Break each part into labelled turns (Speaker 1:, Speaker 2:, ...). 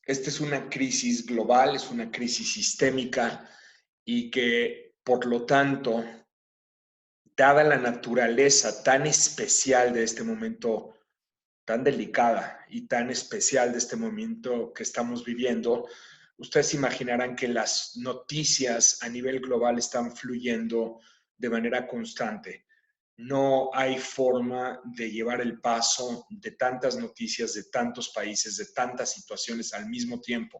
Speaker 1: Esta es una crisis global, es una crisis sistémica y que, por lo tanto, dada la naturaleza tan especial de este momento, tan delicada y tan especial de este momento que estamos viviendo, ustedes imaginarán que las noticias a nivel global están fluyendo de manera constante. No hay forma de llevar el paso de tantas noticias, de tantos países, de tantas situaciones al mismo tiempo.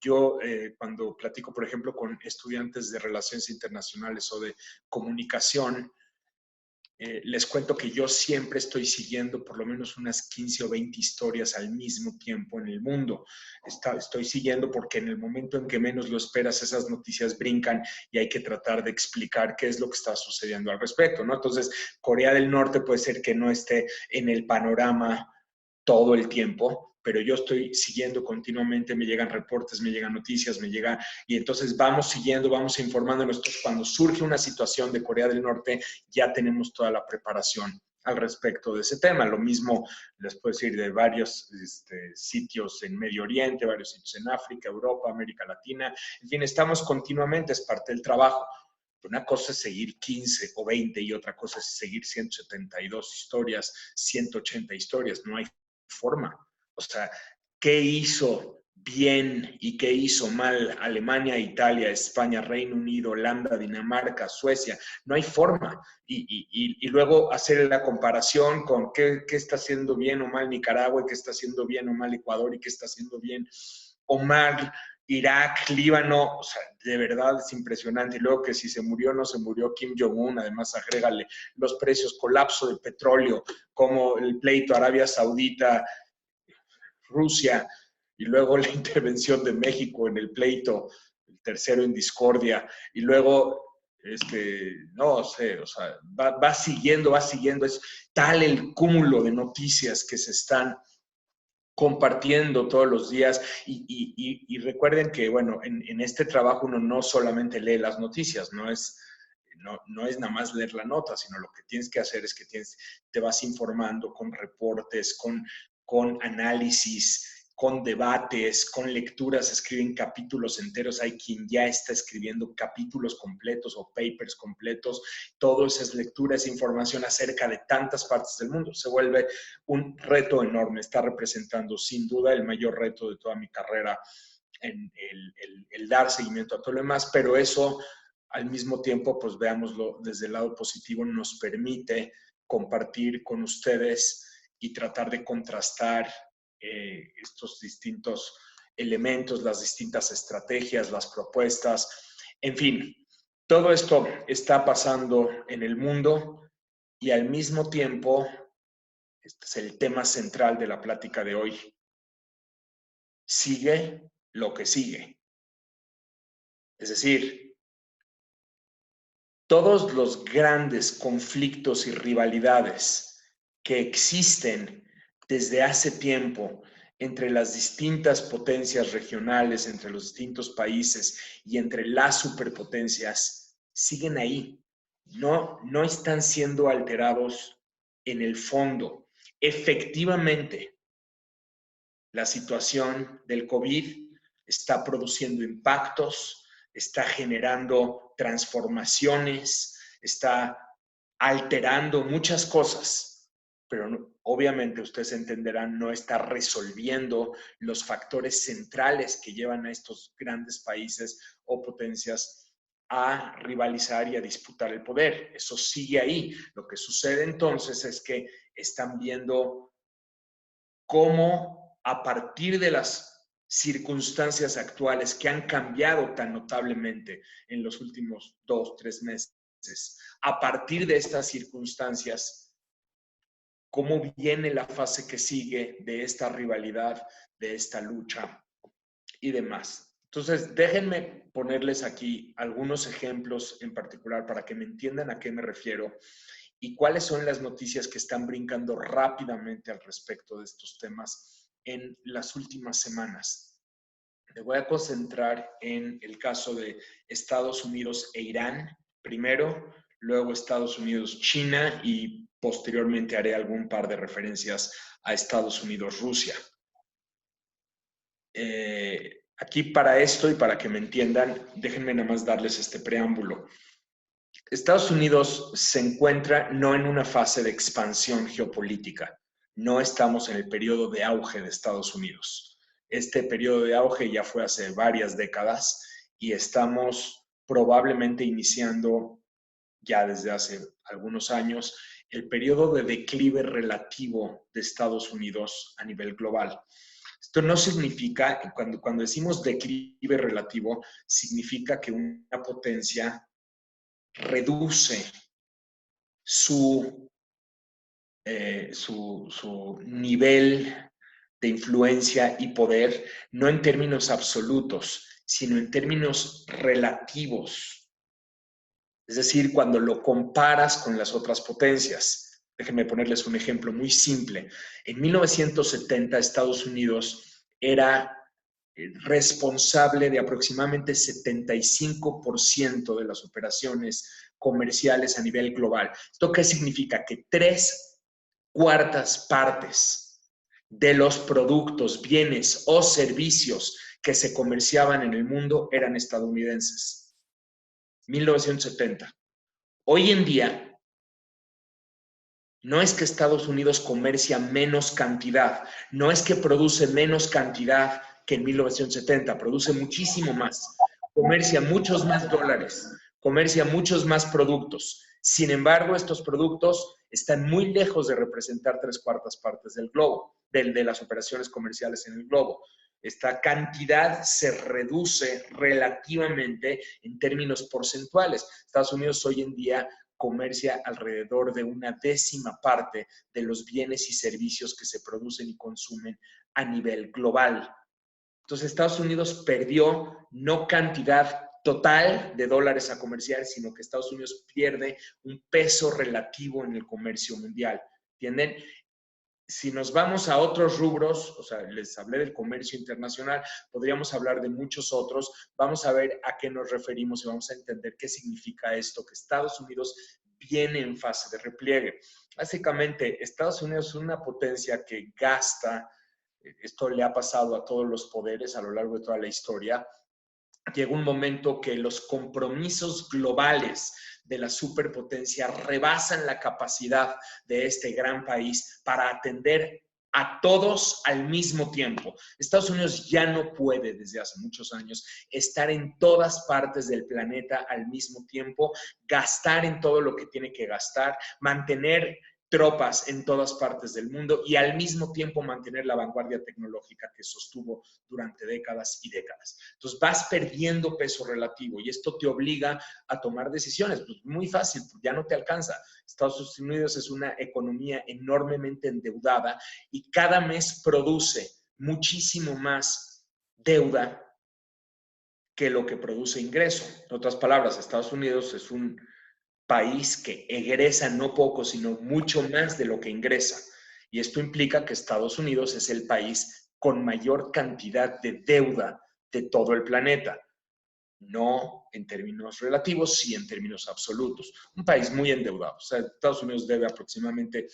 Speaker 1: Yo cuando platico, por ejemplo, con estudiantes de relaciones internacionales o de comunicación, les cuento que yo siempre estoy siguiendo por lo menos unas 15 o 20 historias al mismo tiempo en el mundo. Estoy siguiendo porque en el momento en que menos lo esperas, esas noticias brincan y hay que tratar de explicar qué es lo que está sucediendo al respecto, ¿no? Entonces, Corea del Norte puede ser que no esté en el panorama todo el tiempo, pero yo estoy siguiendo continuamente, me llegan reportes, me llegan noticias, me llega, y entonces vamos siguiendo, vamos informándonos. Entonces, cuando surge una situación de Corea del Norte, ya tenemos toda la preparación al respecto de ese tema. Lo mismo les puedo decir de varios sitios en Medio Oriente, varios sitios en África, Europa, América Latina. En fin, estamos continuamente, es parte del trabajo. Una cosa es seguir 15 o 20 y otra cosa es seguir 172 historias, 180 historias. No hay forma. O sea, ¿qué hizo bien y qué hizo mal Alemania, Italia, España, Reino Unido, Holanda, Dinamarca, Suecia? No hay forma. Y luego hacer la comparación con qué está haciendo bien o mal Nicaragua, y qué está haciendo bien o mal Ecuador, y qué está haciendo bien o mal Irak, Líbano. O sea, de verdad es impresionante. Y luego que si se murió o no se murió Kim Jong-un, además agrégale los precios, colapso del petróleo, como el pleito Arabia Saudita, Rusia, y luego la intervención de México en el pleito, el tercero en discordia, y luego, no sé, o sea, va siguiendo, es tal el cúmulo de noticias que se están compartiendo todos los días. Y recuerden que, bueno, en este trabajo uno no solamente lee las noticias, no es nada más leer la nota, sino lo que tienes que hacer es que te vas informando con reportes, con análisis, con debates, con lecturas. Escriben capítulos enteros. Hay quien ya está escribiendo capítulos completos o papers completos. Todo eso es lectura, es información acerca de tantas partes del mundo. Se vuelve un reto enorme. Está representando sin duda el mayor reto de toda mi carrera en el dar seguimiento a todo lo demás, pero eso al mismo tiempo, pues veámoslo desde el lado positivo, nos permite compartir con ustedes y tratar de contrastar estos distintos elementos, las distintas estrategias, las propuestas, en fin, todo esto está pasando en el mundo y al mismo tiempo, este es el tema central de la plática de hoy, sigue lo que sigue. Es decir, todos los grandes conflictos y rivalidades que existen desde hace tiempo entre las distintas potencias regionales, entre los distintos países y entre las superpotencias, siguen ahí. No están siendo alterados en el fondo. Efectivamente, la situación del COVID está produciendo impactos, está generando transformaciones, está alterando muchas cosas, pero obviamente ustedes entenderán, no está resolviendo los factores centrales que llevan a estos grandes países o potencias a rivalizar y a disputar el poder. Eso sigue ahí. Lo que sucede entonces es que están viendo cómo a partir de las circunstancias actuales que han cambiado tan notablemente en los últimos 2, 3 meses, a partir de estas circunstancias, cómo viene la fase que sigue de esta rivalidad, de esta lucha y demás. Entonces, déjenme ponerles aquí algunos ejemplos en particular para que me entiendan a qué me refiero y cuáles son las noticias que están brincando rápidamente al respecto de estos temas en las últimas semanas. Me voy a concentrar en el caso de Estados Unidos e Irán primero, luego Estados Unidos, China y posteriormente haré algún par de referencias a Estados Unidos, Rusia. aquí para esto y para que me entiendan, déjenme nada más darles este preámbulo. Estados Unidos se encuentra no en una fase de expansión geopolítica. No estamos en el periodo de auge de Estados Unidos. Este periodo de auge ya fue hace varias décadas y estamos probablemente iniciando ya desde hace algunos años el periodo de declive relativo de Estados Unidos a nivel global. Esto no significa, cuando decimos declive relativo, significa que una potencia reduce su nivel de influencia y poder, no en términos absolutos, sino en términos relativos. Es decir, cuando lo comparas con las otras potencias. Déjenme ponerles un ejemplo muy simple. En 1970, Estados Unidos era responsable de aproximadamente 75% de las operaciones comerciales a nivel global. ¿Esto qué significa? Que 3/4 partes de los productos, bienes o servicios que se comerciaban en el mundo eran estadounidenses. 1970. Hoy en día, no es que Estados Unidos comercia menos cantidad, no es que produce menos cantidad que en 1970, produce muchísimo más, comercia muchos más dólares, comercia muchos más productos. Sin embargo, estos productos están muy lejos de representar 3/4 partes del globo, de las operaciones comerciales en el globo. Esta cantidad se reduce relativamente en términos porcentuales. Estados Unidos hoy en día comercia alrededor de 1/10 parte de los bienes y servicios que se producen y consumen a nivel global. Entonces, Estados Unidos perdió no cantidad total de dólares a comerciar, sino que Estados Unidos pierde un peso relativo en el comercio mundial. ¿Entienden? Si nos vamos a otros rubros, o sea, les hablé del comercio internacional, podríamos hablar de muchos otros, vamos a ver a qué nos referimos y vamos a entender qué significa esto, que Estados Unidos viene en fase de repliegue. Básicamente, Estados Unidos es una potencia que gasta, esto le ha pasado a todos los poderes a lo largo de toda la historia. Llega un momento que los compromisos globales de la superpotencia rebasan la capacidad de este gran país para atender a todos al mismo tiempo. Estados Unidos ya no puede desde hace muchos años estar en todas partes del planeta al mismo tiempo, gastar en todo lo que tiene que gastar, mantener tropas en todas partes del mundo y al mismo tiempo mantener la vanguardia tecnológica que sostuvo durante décadas y décadas. Entonces vas perdiendo peso relativo y esto te obliga a tomar decisiones. Pues muy fácil, ya no te alcanza. Estados Unidos es una economía enormemente endeudada y cada mes produce muchísimo más deuda que lo que produce ingreso. En otras palabras, Estados Unidos es un país que egresa no poco, sino mucho más de lo que ingresa. Y esto implica que Estados Unidos es el país con mayor cantidad de deuda de todo el planeta. No en términos relativos, sí en términos absolutos. Un país muy endeudado. O sea, Estados Unidos debe aproximadamente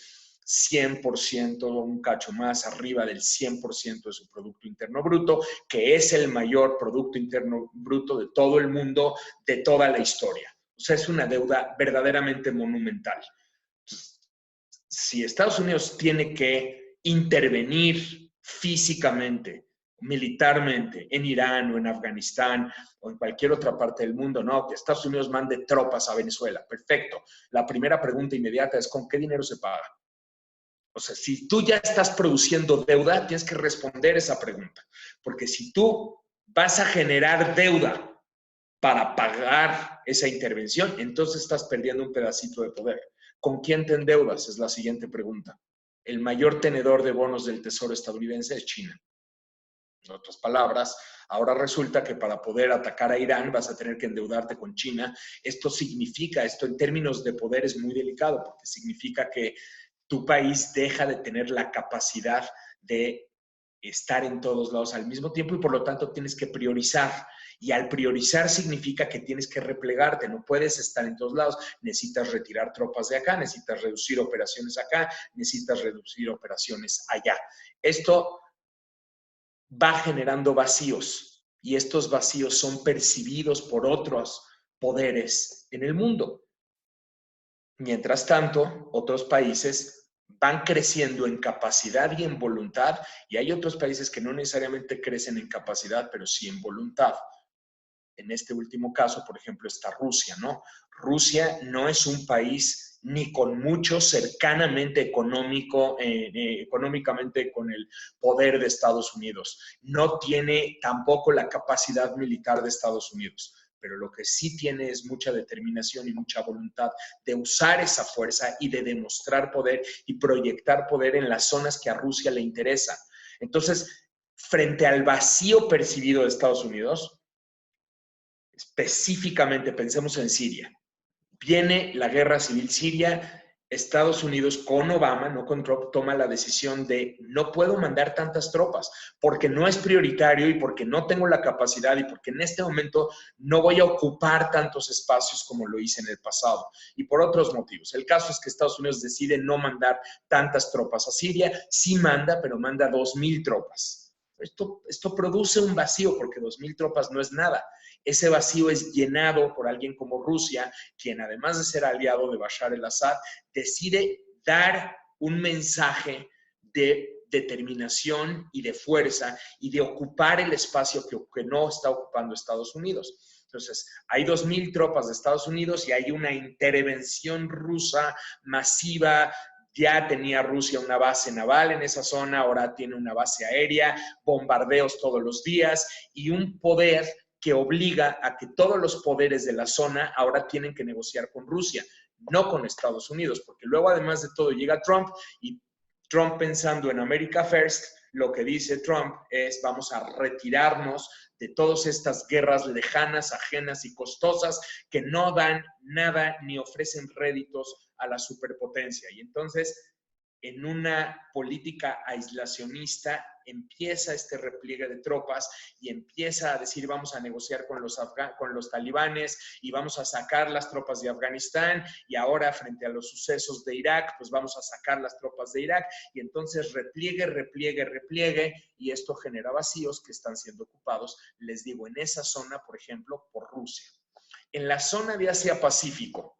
Speaker 1: 100%, un cacho más arriba del 100% de su Producto Interno Bruto, que es el mayor Producto Interno Bruto de todo el mundo, de toda la historia. O sea, es una deuda verdaderamente monumental. Si Estados Unidos tiene que intervenir físicamente, militarmente, en Irán o en Afganistán o en cualquier otra parte del mundo, no, que Estados Unidos mande tropas a Venezuela. Perfecto. La primera pregunta inmediata es, ¿con qué dinero se paga? O sea, si tú ya estás produciendo deuda, tienes que responder esa pregunta. Porque si tú vas a generar deuda para pagar esa intervención, entonces estás perdiendo un pedacito de poder. ¿Con quién te endeudas? Es la siguiente pregunta. El mayor tenedor de bonos del Tesoro estadounidense es China. En otras palabras, ahora resulta que para poder atacar a Irán vas a tener que endeudarte con China. Esto en términos de poder es muy delicado porque significa que tu país deja de tener la capacidad de estar en todos lados al mismo tiempo y por lo tanto tienes que priorizar. Y al priorizar significa que tienes que replegarte, no puedes estar en todos lados, necesitas retirar tropas de acá, necesitas reducir operaciones acá, necesitas reducir operaciones allá. Esto va generando vacíos y estos vacíos son percibidos por otros poderes en el mundo. Mientras tanto, otros países van creciendo en capacidad y en voluntad, y hay otros países que no necesariamente crecen en capacidad, pero sí en voluntad. En este último caso, por ejemplo, está Rusia, ¿no? Rusia no es un país ni con mucho cercanamente económicamente con el poder de Estados Unidos. No tiene tampoco la capacidad militar de Estados Unidos, pero lo que sí tiene es mucha determinación y mucha voluntad de usar esa fuerza y de demostrar poder y proyectar poder en las zonas que a Rusia le interesa. Entonces, frente al vacío percibido de Estados Unidos, específicamente pensemos en Siria. Viene la guerra civil siria, Estados Unidos con Obama, no con Trump, toma la decisión de no puedo mandar tantas tropas porque no es prioritario y porque no tengo la capacidad y porque en este momento no voy a ocupar tantos espacios como lo hice en el pasado y por otros motivos. El caso es que Estados Unidos decide no mandar tantas tropas a Siria, sí manda, pero manda 2,000 tropas. Esto produce un vacío porque 2,000 tropas no es nada. Ese vacío es llenado por alguien como Rusia, quien además de ser aliado de Bashar el-Assad, decide dar un mensaje de determinación y de fuerza y de ocupar el espacio que no está ocupando Estados Unidos. Entonces, hay 2,000 tropas de Estados Unidos y hay una intervención rusa masiva. Ya tenía Rusia una base naval en esa zona, ahora tiene una base aérea, bombardeos todos los días y un poder que obliga a que todos los poderes de la zona ahora tienen que negociar con Rusia, no con Estados Unidos, porque luego además de todo llega Trump y Trump pensando en America First, lo que dice Trump es vamos a retirarnos de todas estas guerras lejanas, ajenas y costosas que no dan nada ni ofrecen réditos a la superpotencia. Y entonces, en una política aislacionista, empieza este repliegue de tropas y empieza a decir vamos a negociar con los talibanes y vamos a sacar las tropas de Afganistán y ahora frente a los sucesos de Irak, pues vamos a sacar las tropas de Irak y entonces repliegue y esto genera vacíos que están siendo ocupados, les digo, en esa zona, por ejemplo, por Rusia. En la zona de Asia-Pacífico,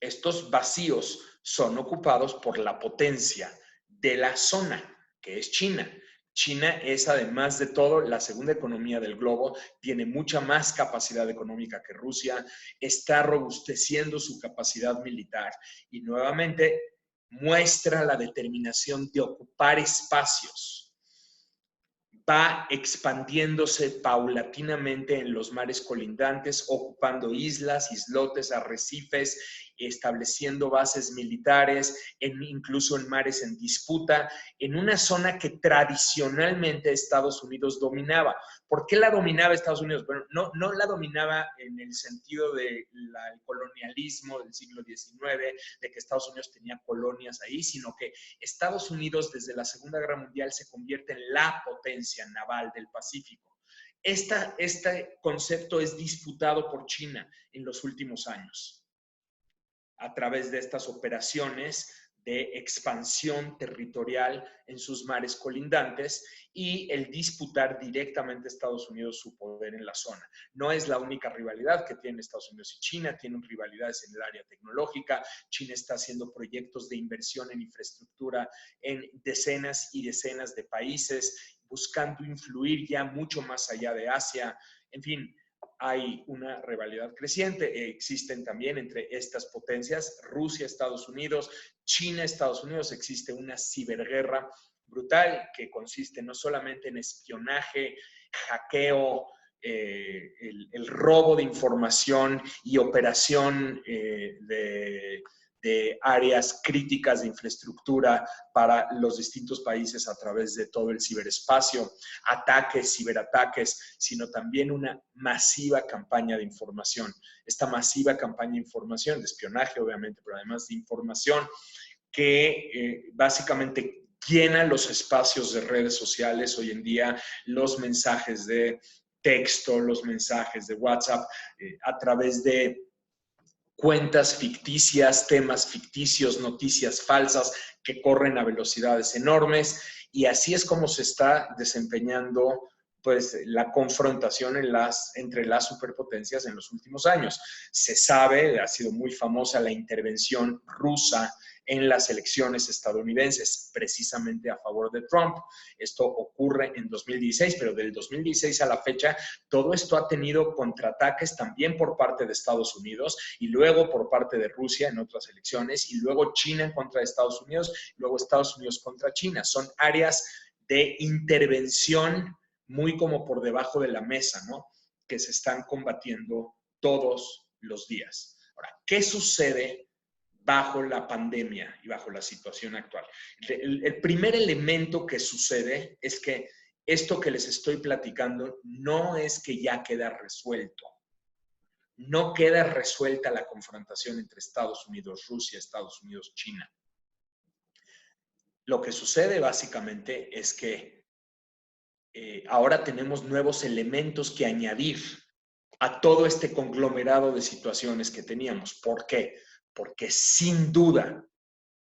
Speaker 1: estos vacíos son ocupados por la potencia de la zona, que es China. China es, además de todo, la segunda economía del globo, tiene mucha más capacidad económica que Rusia, está robusteciendo su capacidad militar y nuevamente muestra la determinación de ocupar espacios. Va expandiéndose paulatinamente en los mares colindantes, ocupando islas, islotes, arrecifes, estableciendo bases militares, incluso en mares en disputa, en una zona que tradicionalmente Estados Unidos dominaba. ¿Por qué la dominaba Estados Unidos? Bueno, no la dominaba en el sentido del colonialismo del siglo XIX, de que Estados Unidos tenía colonias ahí, sino que Estados Unidos desde la Segunda Guerra Mundial se convierte en la potencia naval del Pacífico. Este concepto es disputado por China en los últimos años a través de estas operaciones de expansión territorial en sus mares colindantes y el disputar directamente a Estados Unidos su poder en la zona. No es la única rivalidad que tienen Estados Unidos y China, tienen rivalidades en el área tecnológica. China está haciendo proyectos de inversión en infraestructura en decenas y decenas de países, buscando influir ya mucho más allá de Asia. En fin, hay una rivalidad creciente. Existen también entre estas potencias, Rusia, Estados Unidos, China, Estados Unidos, existe una ciberguerra brutal que consiste no solamente en espionaje, hackeo, el robo de información y operación de áreas críticas de infraestructura para los distintos países a través de todo el ciberespacio, ataques, ciberataques, sino también una masiva campaña de información. Esta masiva campaña de información, de espionaje obviamente, pero además de información, que básicamente llena los espacios de redes sociales hoy en día, los mensajes de texto, los mensajes de WhatsApp, a través de cuentas ficticias, temas ficticios, noticias falsas que corren a velocidades enormes, y así es como se está desempeñando pues, la confrontación entre las superpotencias en los últimos años. Se sabe, ha sido muy famosa la intervención rusa en las elecciones estadounidenses, precisamente a favor de Trump. Esto ocurre en 2016, pero del 2016 a la fecha, todo esto ha tenido contraataques también por parte de Estados Unidos y luego por parte de Rusia en otras elecciones, y luego China en contra de Estados Unidos, luego Estados Unidos contra China. Son áreas de intervención muy como por debajo de la mesa, ¿no? Que se están combatiendo todos los días. Ahora, ¿qué sucede bajo la pandemia y bajo la situación actual? El primer elemento que sucede es que esto que les estoy platicando no es que ya queda resuelto. No queda resuelta la confrontación entre Estados Unidos, Rusia, Estados Unidos, China. Lo que sucede básicamente es que ahora tenemos nuevos elementos que añadir a todo este conglomerado de situaciones que teníamos. ¿Por qué? Porque sin duda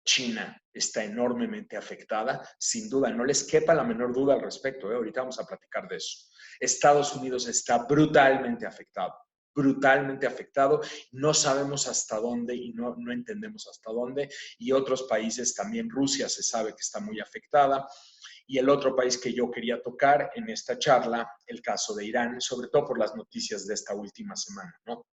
Speaker 1: China está enormemente afectada, sin duda, no les quepa la menor duda al respecto, ahorita vamos a platicar de eso. Estados Unidos está brutalmente afectado, no sabemos hasta dónde y no entendemos hasta dónde, y otros países también. Rusia se sabe que está muy afectada. Y el otro país que yo quería tocar en esta charla, el caso de Irán, sobre todo por las noticias de esta última semana, ¿no?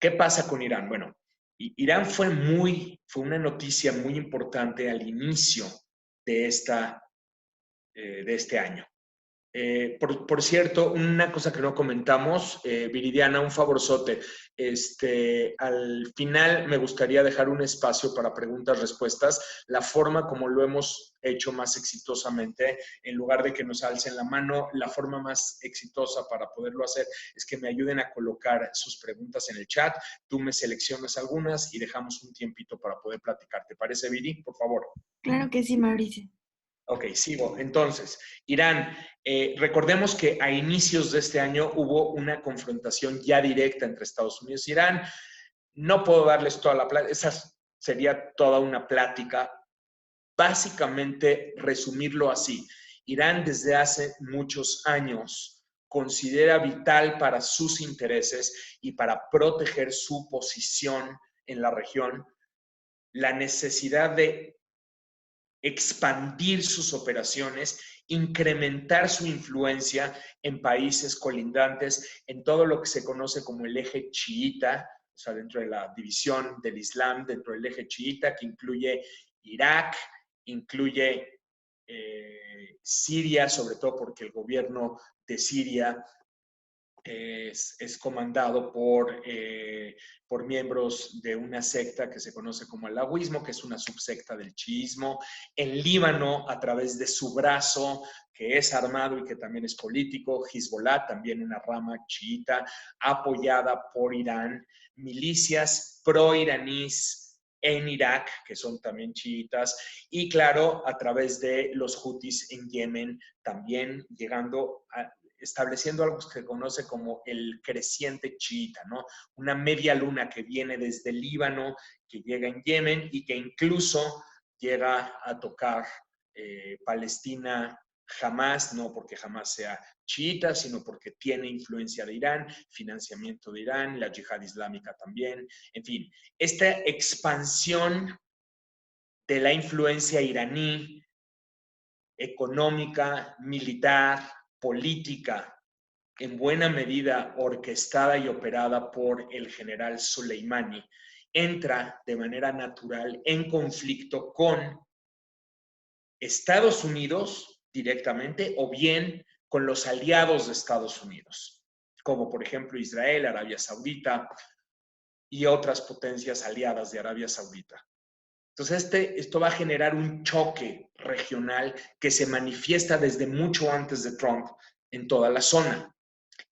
Speaker 1: ¿Qué pasa con Irán? Bueno, Irán fue una noticia muy importante al inicio de este año. Por cierto, una cosa que no comentamos, Viridiana, un favorzote. Al final me gustaría dejar un espacio para preguntas-respuestas. La forma como lo hemos hecho más exitosamente, en lugar de que nos alcen la mano, la forma más exitosa para poderlo hacer es que me ayuden a colocar sus preguntas en el chat. Tú me seleccionas algunas y dejamos un tiempito para poder platicar. ¿Te parece, Viri? Por favor.
Speaker 2: Claro que sí, Mauricio.
Speaker 1: Ok, sigo. Entonces, Irán, recordemos que a inicios de este año hubo una confrontación ya directa entre Estados Unidos e Irán. No puedo darles toda la plática, esa sería toda una plática. Básicamente, resumirlo así, Irán desde hace muchos años considera vital para sus intereses y para proteger su posición en la región la necesidad de expandir sus operaciones, incrementar su influencia en países colindantes, en todo lo que se conoce como el eje chiita, o sea, dentro de la división del Islam, dentro del eje chiita, que incluye Irak, incluye Siria, sobre todo porque el gobierno de Siria es comandado por miembros de una secta que se conoce como el alawismo, que es una subsecta del chiismo. En Líbano, a través de su brazo, que es armado y que también es político, Hezbollah, también una rama chiita, apoyada por Irán, milicias pro-iraníes en Irak, que son también chiitas, y claro, a través de los hutis en Yemen, también estableciendo algo que se conoce como el creciente chiita, ¿no? Una media luna que viene desde el Líbano, que llega en Yemen y que incluso llega a tocar Palestina. Jamás, no porque jamás sea chiita, sino porque tiene influencia de Irán, financiamiento de Irán, la yihad islámica también. En fin, esta expansión de la influencia iraní, económica, militar, política, en buena medida orquestada y operada por el general Soleimani, entra de manera natural en conflicto con Estados Unidos directamente o bien con los aliados de Estados Unidos, como por ejemplo Israel, Arabia Saudita y otras potencias aliadas de Arabia Saudita. Entonces, esto va a generar un choque regional que se manifiesta desde mucho antes de Trump en toda la zona.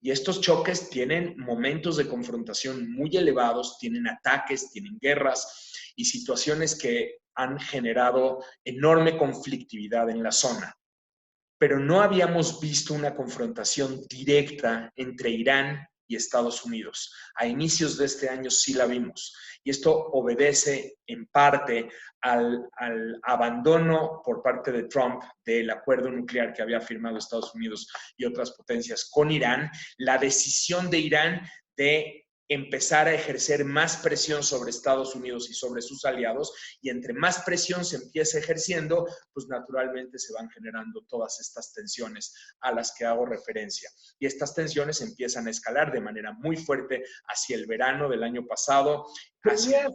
Speaker 1: Y estos choques tienen momentos de confrontación muy elevados, tienen ataques, tienen guerras y situaciones que han generado enorme conflictividad en la zona. Pero no habíamos visto una confrontación directa entre Irán y Estados Unidos. A inicios de este año sí la vimos. Y esto obedece en parte al abandono por parte de Trump del acuerdo nuclear que había firmado Estados Unidos y otras potencias con Irán, la decisión de Irán de empezar a ejercer más presión sobre Estados Unidos y sobre sus aliados, y entre más presión se empieza ejerciendo, pues naturalmente se van generando todas estas tensiones a las que hago referencia. Y estas tensiones empiezan a escalar de manera muy fuerte hacia el verano del año pasado.
Speaker 2: Hacia...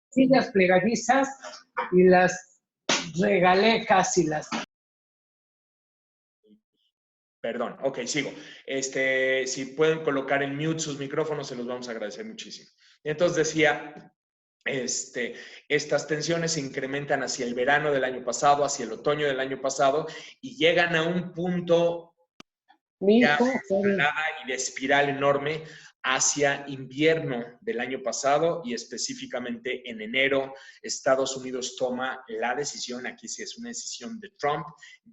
Speaker 2: Sí, las plegadizas y las regalejas y las...
Speaker 1: Perdón, ok, sigo. Si pueden colocar en mute sus micrófonos, se los vamos a agradecer muchísimo. Entonces decía, estas tensiones se incrementan hacia el verano del año pasado, hacia el otoño del año pasado, y llegan a un punto ya y de espiral enorme hacia invierno del año pasado, y específicamente en enero Estados Unidos toma la decisión, aquí sí es una decisión de Trump,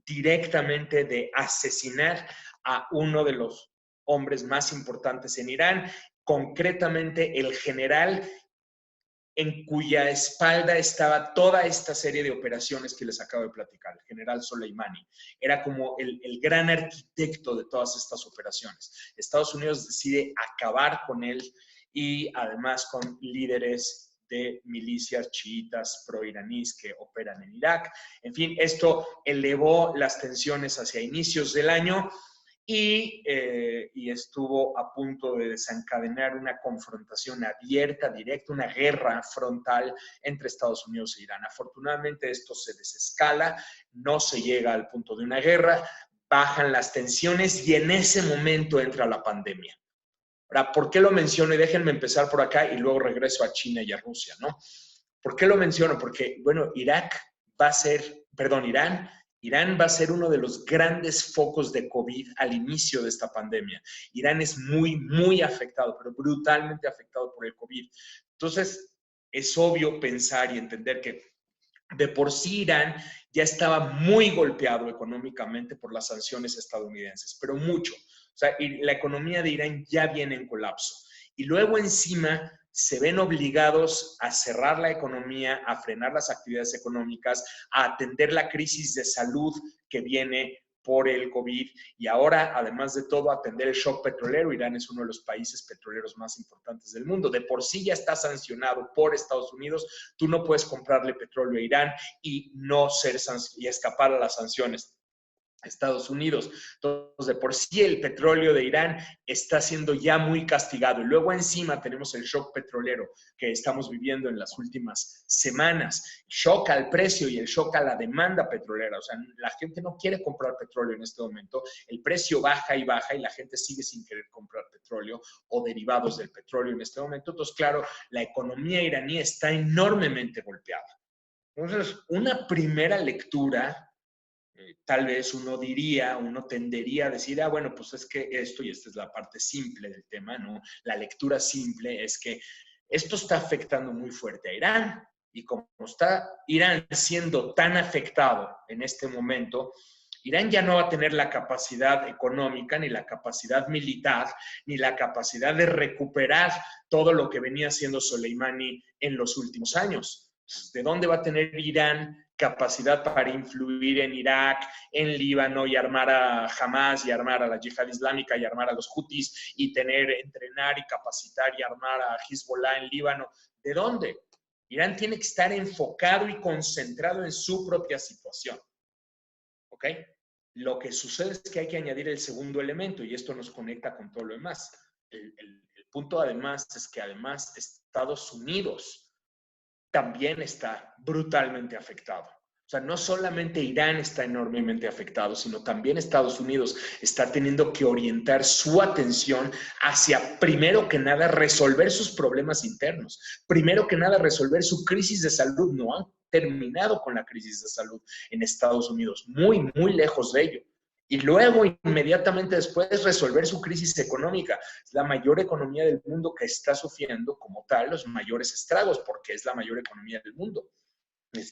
Speaker 1: directamente de asesinar a uno de los hombres más importantes en Irán, concretamente el general en cuya espalda estaba toda esta serie de operaciones que les acabo de platicar, el general Soleimani. Era como el gran arquitecto de todas estas operaciones. Estados Unidos decide acabar con él, y además con líderes de milicias chiitas proiraníes que operan en Irak. En fin, esto elevó las tensiones hacia inicios del año, y estuvo a punto de desencadenar una confrontación abierta, directa, una guerra frontal entre Estados Unidos e Irán. Afortunadamente esto se desescala, no se llega al punto de una guerra, bajan las tensiones, y en ese momento entra la pandemia. Ahora, ¿por qué lo menciono? Y déjenme empezar por acá y luego regreso a China y a Rusia, ¿no? ¿Por qué lo menciono? Porque, bueno, Irán va a ser uno de los grandes focos de COVID al inicio de esta pandemia. Irán es muy, muy afectado, pero brutalmente afectado por el COVID. Entonces, es obvio pensar y entender que de por sí Irán ya estaba muy golpeado económicamente por las sanciones estadounidenses, pero mucho. O sea, la economía de Irán ya viene en colapso. Y luego encima se ven obligados a cerrar la economía, a frenar las actividades económicas, a atender la crisis de salud que viene por el COVID, y ahora, además de todo, atender el shock petrolero. Irán es uno de los países petroleros más importantes del mundo. De por sí ya está sancionado por Estados Unidos. Tú no puedes comprarle petróleo a Irán y escapar a las sanciones Estados Unidos. Entonces, de por sí el petróleo de Irán está siendo ya muy castigado, y luego encima tenemos el shock petrolero que estamos viviendo en las últimas semanas, shock al precio y el shock a la demanda petrolera. O sea, la gente no quiere comprar petróleo en este momento, el precio baja y baja, y la gente sigue sin querer comprar petróleo o derivados del petróleo en este momento. Entonces, claro, la economía iraní está enormemente golpeada. Entonces, una primera lectura, tal vez uno tendería a decir, bueno, pues es que esto, y esta es la parte simple del tema, ¿no? La lectura simple es que esto está afectando muy fuerte a Irán, y como está Irán siendo tan afectado en este momento, Irán ya no va a tener la capacidad económica, ni la capacidad militar, ni la capacidad de recuperar todo lo que venía haciendo Soleimani en los últimos años. ¿De dónde va a tener Irán capacidad para influir en Irak, en Líbano, y armar a Hamas, y armar a la Yihad Islámica, y armar a los Houthis, y entrenar y capacitar y armar a Hezbollah en Líbano? ¿De dónde? Irán tiene que estar enfocado y concentrado en su propia situación. ¿Ok? Lo que sucede es que hay que añadir el segundo elemento, y esto nos conecta con todo lo demás. El punto además es que además Estados Unidos también está brutalmente afectado. O sea, no solamente Irán está enormemente afectado, sino también Estados Unidos está teniendo que orientar su atención hacia, primero que nada, resolver sus problemas internos. Primero que nada, resolver su crisis de salud. No han terminado con la crisis de salud en Estados Unidos, muy, muy lejos de ello. Y luego, inmediatamente después, resolver su crisis económica. Es la mayor economía del mundo que está sufriendo como tal los mayores estragos, porque es la mayor economía del mundo.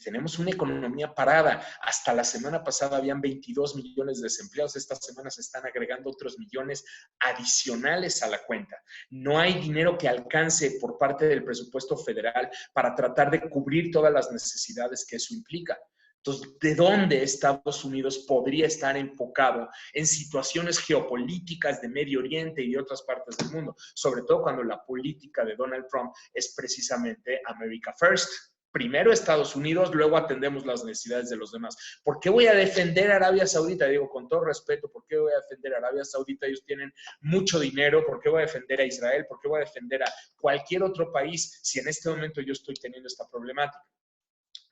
Speaker 1: Tenemos una economía parada. Hasta la semana pasada habían 22 millones de desempleados. Esta semana se están agregando otros millones adicionales a la cuenta. No hay dinero que alcance por parte del presupuesto federal para tratar de cubrir todas las necesidades que eso implica. Entonces, ¿de dónde Estados Unidos podría estar enfocado en situaciones geopolíticas de Medio Oriente y de otras partes del mundo? Sobre todo cuando la política de Donald Trump es precisamente America First. Primero Estados Unidos, luego atendemos las necesidades de los demás. ¿Por qué voy a defender a Arabia Saudita? Digo, con todo respeto, ¿por qué voy a defender a Arabia Saudita? Ellos tienen mucho dinero. ¿Por qué voy a defender a Israel? ¿Por qué voy a defender a cualquier otro país si en este momento yo estoy teniendo esta problemática?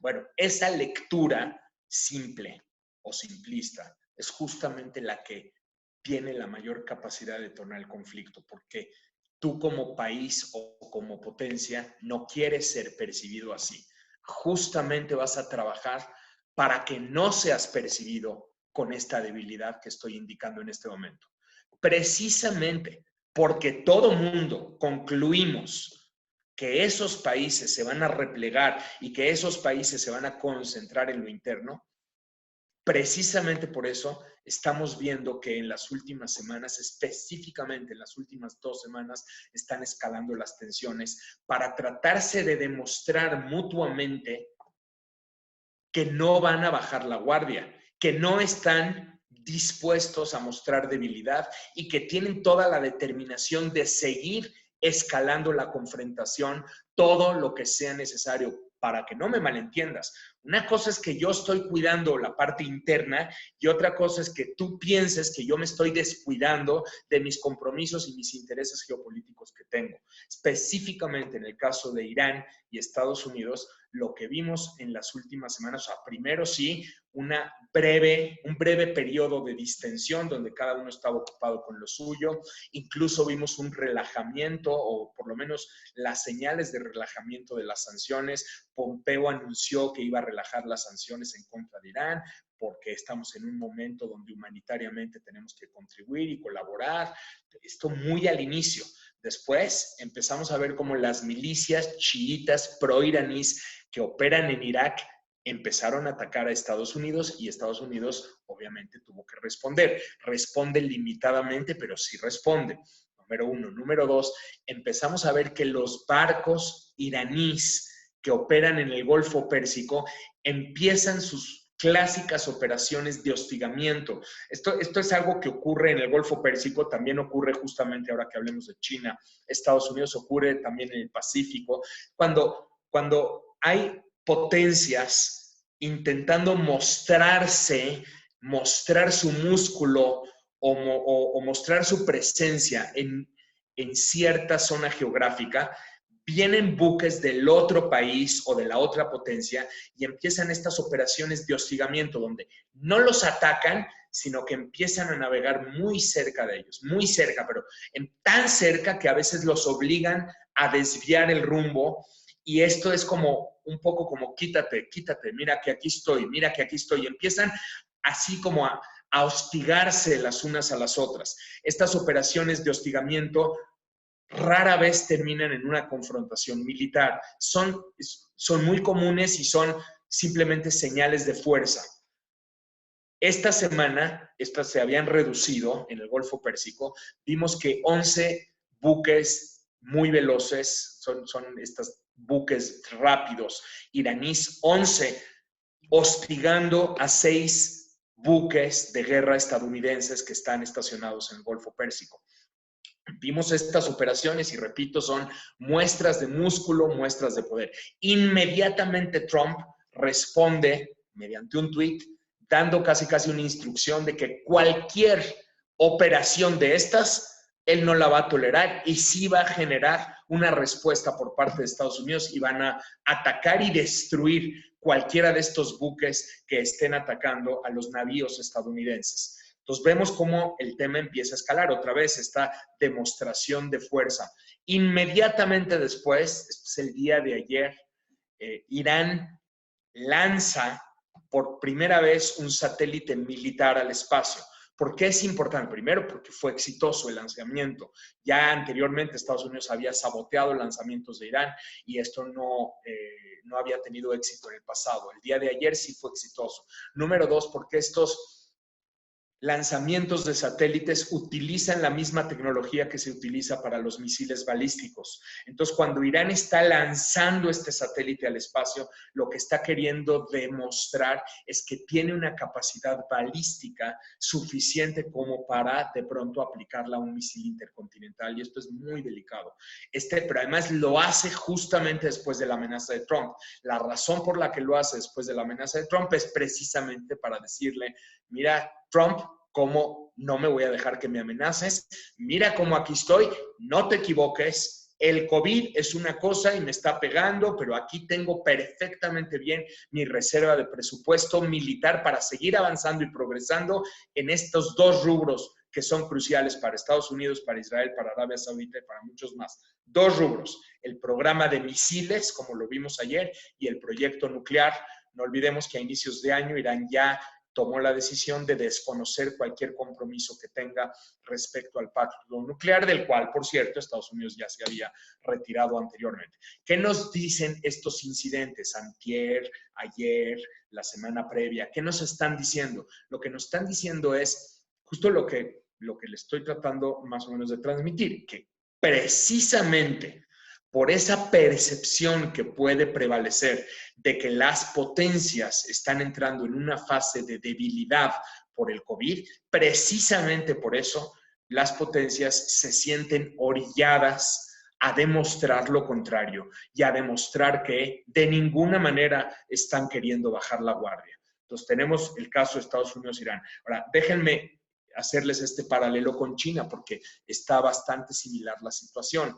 Speaker 1: Bueno, esa lectura simple o simplista es justamente la que tiene la mayor capacidad de detonar el conflicto, porque tú como país o como potencia no quieres ser percibido así. Justamente vas a trabajar para que no seas percibido con esta debilidad que estoy indicando en este momento. Precisamente porque todo mundo concluimos que esos países se van a replegar y que esos países se van a concentrar en lo interno, precisamente por eso estamos viendo que en las últimas semanas, específicamente en las últimas 2 semanas, están escalando las tensiones para tratarse de demostrar mutuamente que no van a bajar la guardia, que no están dispuestos a mostrar debilidad y que tienen toda la determinación de seguir escalando la confrontación, todo lo que sea necesario. Para que no me malentiendas, una cosa es que yo estoy cuidando la parte interna y otra cosa es que tú pienses que yo me estoy descuidando de mis compromisos y mis intereses geopolíticos que tengo. Específicamente en el caso de Irán y Estados Unidos, lo que vimos en las últimas semanas, o sea, primero sí, un breve periodo de distensión donde cada uno estaba ocupado con lo suyo, incluso vimos un relajamiento o por lo menos las señales de relajamiento de las sanciones. Pompeo anunció que iba a relajar las sanciones en contra de Irán porque estamos en un momento donde humanitariamente tenemos que contribuir y colaborar. Esto muy al inicio. Después empezamos a ver cómo las milicias chiitas pro-iraníes que operan en Irak empezaron a atacar a Estados Unidos y Estados Unidos obviamente tuvo que responder. Responde limitadamente, pero sí responde. Número uno. Número dos, empezamos a ver que los barcos iraníes que operan en el Golfo Pérsico empiezan sus clásicas operaciones de hostigamiento. Esto es algo que ocurre en el Golfo Pérsico, también ocurre justamente ahora que hablemos de China, Estados Unidos, ocurre también en el Pacífico. Cuando hay potencias intentando mostrar su músculo o mostrar su presencia en cierta zona geográfica, vienen buques del otro país o de la otra potencia y empiezan estas operaciones de hostigamiento donde no los atacan, sino que empiezan a navegar muy cerca de ellos, muy cerca, pero tan cerca que a veces los obligan a desviar el rumbo. Y esto es como un poco como quítate, mira que aquí estoy, y empiezan así como a hostigarse las unas a las otras. Estas operaciones de hostigamiento rara vez terminan en una confrontación militar. Son muy comunes y son simplemente señales de fuerza. Esta semana, estas se habían reducido en el Golfo Pérsico. Vimos que 11 buques muy veloces, son estos buques rápidos iraníes, 11 hostigando a 6 buques de guerra estadounidenses que están estacionados en el Golfo Pérsico. Vimos estas operaciones y repito, son muestras de músculo, muestras de poder. Inmediatamente Trump responde mediante un tuit dando casi una instrucción de que cualquier operación de estas, él no la va a tolerar y sí va a generar una respuesta por parte de Estados Unidos y van a atacar y destruir cualquiera de estos buques que estén atacando a los navíos estadounidenses. Entonces vemos cómo el tema empieza a escalar otra vez, esta demostración de fuerza. Inmediatamente después, esto es el día de ayer, Irán lanza por primera vez un satélite militar al espacio. ¿Por qué es importante? Primero, porque fue exitoso el lanzamiento. Ya anteriormente Estados Unidos había saboteado lanzamientos de Irán y esto no había tenido éxito en el pasado. El día de ayer sí fue exitoso. Número dos, porque estos lanzamientos de satélites utilizan la misma tecnología que se utiliza para los misiles balísticos. Entonces, cuando Irán está lanzando este satélite al espacio, lo que está queriendo demostrar es que tiene una capacidad balística suficiente como para de pronto aplicarla a un misil intercontinental. Y esto es muy delicado. Pero además lo hace justamente después de la amenaza de Trump. La razón por la que lo hace después de la amenaza de Trump es precisamente para decirle, mira, Trump, cómo no me voy a dejar que me amenaces, mira cómo aquí estoy, no te equivoques, el COVID es una cosa y me está pegando, pero aquí tengo perfectamente bien mi reserva de presupuesto militar para seguir avanzando y progresando en estos dos rubros que son cruciales para Estados Unidos, para Israel, para Arabia Saudita y para muchos más. Dos rubros, el programa de misiles, como lo vimos ayer, y el proyecto nuclear. No olvidemos que a inicios de año Irán ya tomó la decisión de desconocer cualquier compromiso que tenga respecto al pacto nuclear, del cual, por cierto, Estados Unidos ya se había retirado anteriormente. ¿Qué nos dicen estos incidentes? Antier, ayer, la semana previa. ¿Qué nos están diciendo? Lo que nos están diciendo es justo lo que le estoy tratando más o menos de transmitir, que precisamente por esa percepción que puede prevalecer de que las potencias están entrando en una fase de debilidad por el COVID, precisamente por eso las potencias se sienten orilladas a demostrar lo contrario y a demostrar que de ninguna manera están queriendo bajar la guardia. Entonces tenemos el caso de Estados Unidos-Irán. Ahora, déjenme hacerles este paralelo con China porque está bastante similar la situación.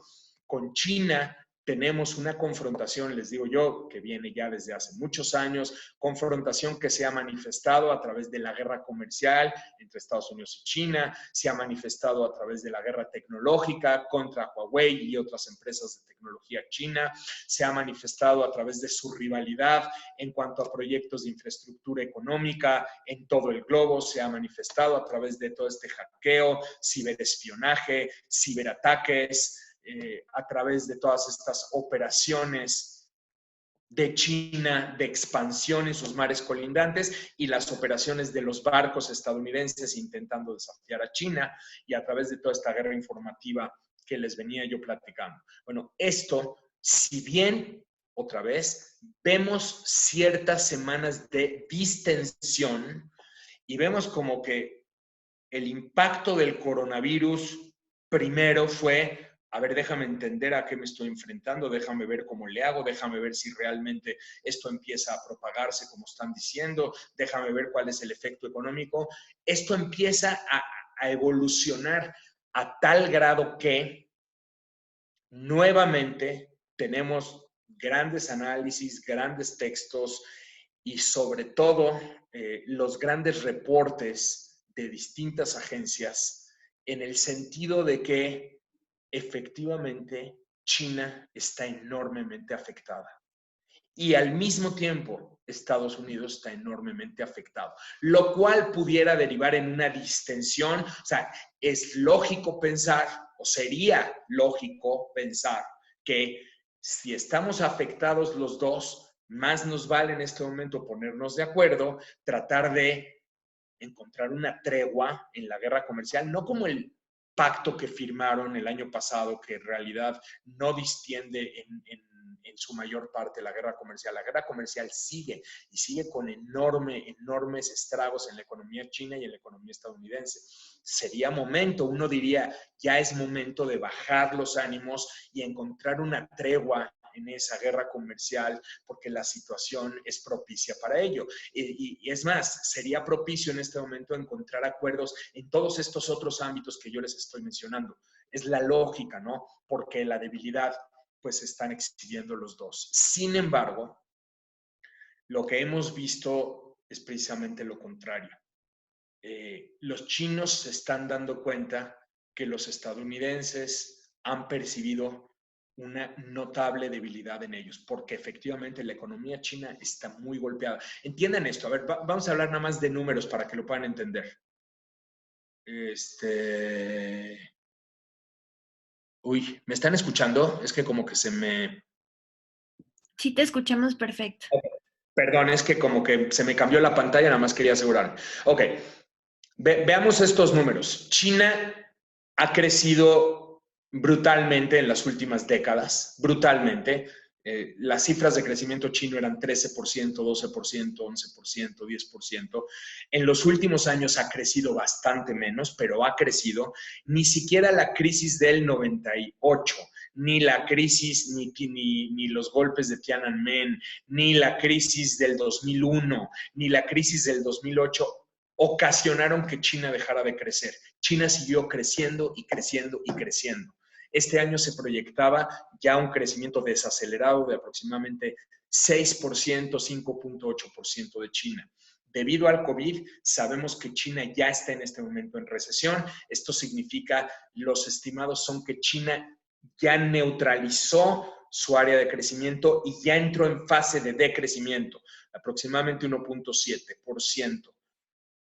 Speaker 1: Con China tenemos una confrontación, les digo yo, que viene ya desde hace muchos años, confrontación que se ha manifestado a través de la guerra comercial entre Estados Unidos y China, se ha manifestado a través de la guerra tecnológica contra Huawei y otras empresas de tecnología china, se ha manifestado a través de su rivalidad en cuanto a proyectos de infraestructura económica en todo el globo, se ha manifestado a través de todo este hackeo, ciberespionaje, ciberataques, a través de todas estas operaciones de China de expansión en sus mares colindantes y las operaciones de los barcos estadounidenses intentando desafiar a China y a través de toda esta guerra informativa que les venía yo platicando. Bueno, esto, si bien otra vez vemos ciertas semanas de distensión y vemos como que el impacto del coronavirus primero fue, a ver, déjame entender a qué me estoy enfrentando, déjame ver cómo le hago, déjame ver si realmente esto empieza a propagarse como están diciendo, déjame ver cuál es el efecto económico. Esto empieza a evolucionar a tal grado que nuevamente tenemos grandes análisis, grandes textos y sobre todo los grandes reportes de distintas agencias en el sentido de que efectivamente China está enormemente afectada y al mismo tiempo Estados Unidos está enormemente afectado, lo cual pudiera derivar en una distensión. O sea, es lógico pensar, o sería lógico pensar, que si estamos afectados los dos, más nos vale en este momento ponernos de acuerdo, tratar de encontrar una tregua en la guerra comercial, no como el pacto que firmaron el año pasado, que en realidad no distiende en su mayor parte la guerra comercial. La guerra comercial sigue y sigue con enormes estragos en la economía china y en la economía estadounidense. Sería momento, uno diría, ya es momento de bajar los ánimos y encontrar una tregua en esa guerra comercial porque la situación es propicia para ello. Y es más, sería propicio en este momento encontrar acuerdos en todos estos otros ámbitos que yo les estoy mencionando. Es la lógica, ¿no? Porque la debilidad, pues están exhibiendo los dos. Sin embargo, lo que hemos visto es precisamente lo contrario. Los chinos se están dando cuenta que los estadounidenses han percibido una notable debilidad en ellos, porque efectivamente la economía china está muy golpeada. Entiendan esto, a ver, vamos a hablar nada más de números para que lo puedan entender. Uy, ¿me están escuchando? Es que como que se me...
Speaker 3: Sí, te escuchamos perfecto.
Speaker 1: Perdón, es que como que se me cambió la pantalla, nada más quería asegurarme. Ok, veamos estos números. China ha crecido brutalmente en las últimas décadas, brutalmente. Las cifras de crecimiento chino eran 13%, 12%, 11%, 10%. En los últimos años ha crecido bastante menos, pero ha crecido. Ni siquiera la crisis del 98, ni la crisis, ni los golpes de Tiananmen, ni la crisis del 2001, ni la crisis del 2008 ocasionaron que China dejara de crecer. China siguió creciendo y creciendo y creciendo. Este año se proyectaba ya un crecimiento desacelerado de aproximadamente 6%, 5.8% de China. Debido al COVID, sabemos que China ya está en este momento en recesión. Esto significa, los estimados son que China ya neutralizó su área de crecimiento y ya entró en fase de decrecimiento, aproximadamente 1.7%.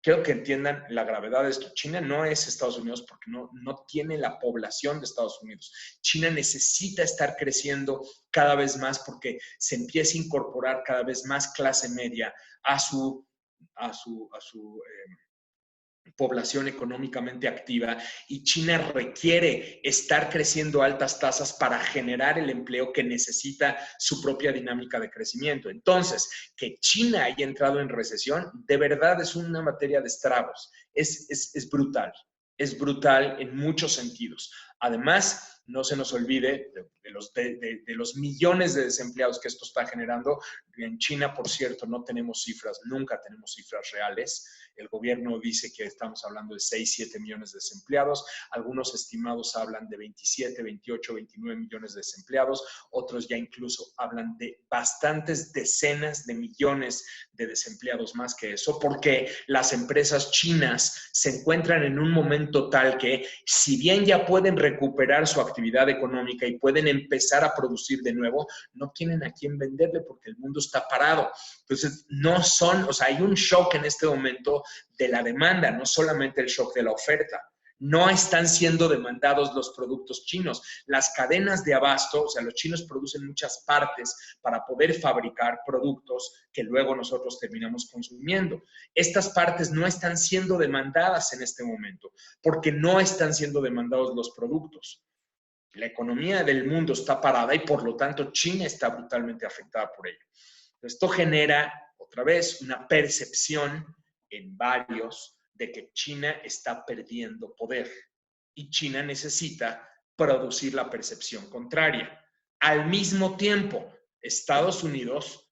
Speaker 1: Quiero que entiendan la gravedad de esto. China no es Estados Unidos porque no tiene la población de Estados Unidos. China necesita estar creciendo cada vez más porque se empieza a incorporar cada vez más clase media a su población económicamente activa, y China requiere estar creciendo a altas tasas para generar el empleo que necesita su propia dinámica de crecimiento. Entonces, que China haya entrado en recesión, de verdad es una materia de estragos. Es brutal. Es brutal en muchos sentidos. Además, no se nos olvide de los millones de desempleados que esto está generando. En China, por cierto, no tenemos cifras, nunca tenemos cifras reales. El gobierno dice que estamos hablando de 6, 7 millones de desempleados. Algunos estimados hablan de 27, 28, 29 millones de desempleados. Otros ya incluso hablan de bastantes decenas de millones de desempleados más que eso, porque las empresas chinas se encuentran en un momento tal que, si bien ya pueden recuperar su actividad económica y pueden empezar a producir de nuevo, no tienen a quién venderle porque el mundo está parado. Entonces, no son, o sea, hay un shock en este momento de la demanda, no solamente el shock de la oferta. No están siendo demandados los productos chinos. Las cadenas de abasto, o sea, los chinos producen muchas partes para poder fabricar productos que luego nosotros terminamos consumiendo. Estas partes no están siendo demandadas en este momento porque no están siendo demandados los productos. La economía del mundo está parada y por lo tanto China está brutalmente afectada por ello. Esto genera, otra vez, una percepción en varios de que China está perdiendo poder y China necesita producir la percepción contraria. Al mismo tiempo, Estados Unidos,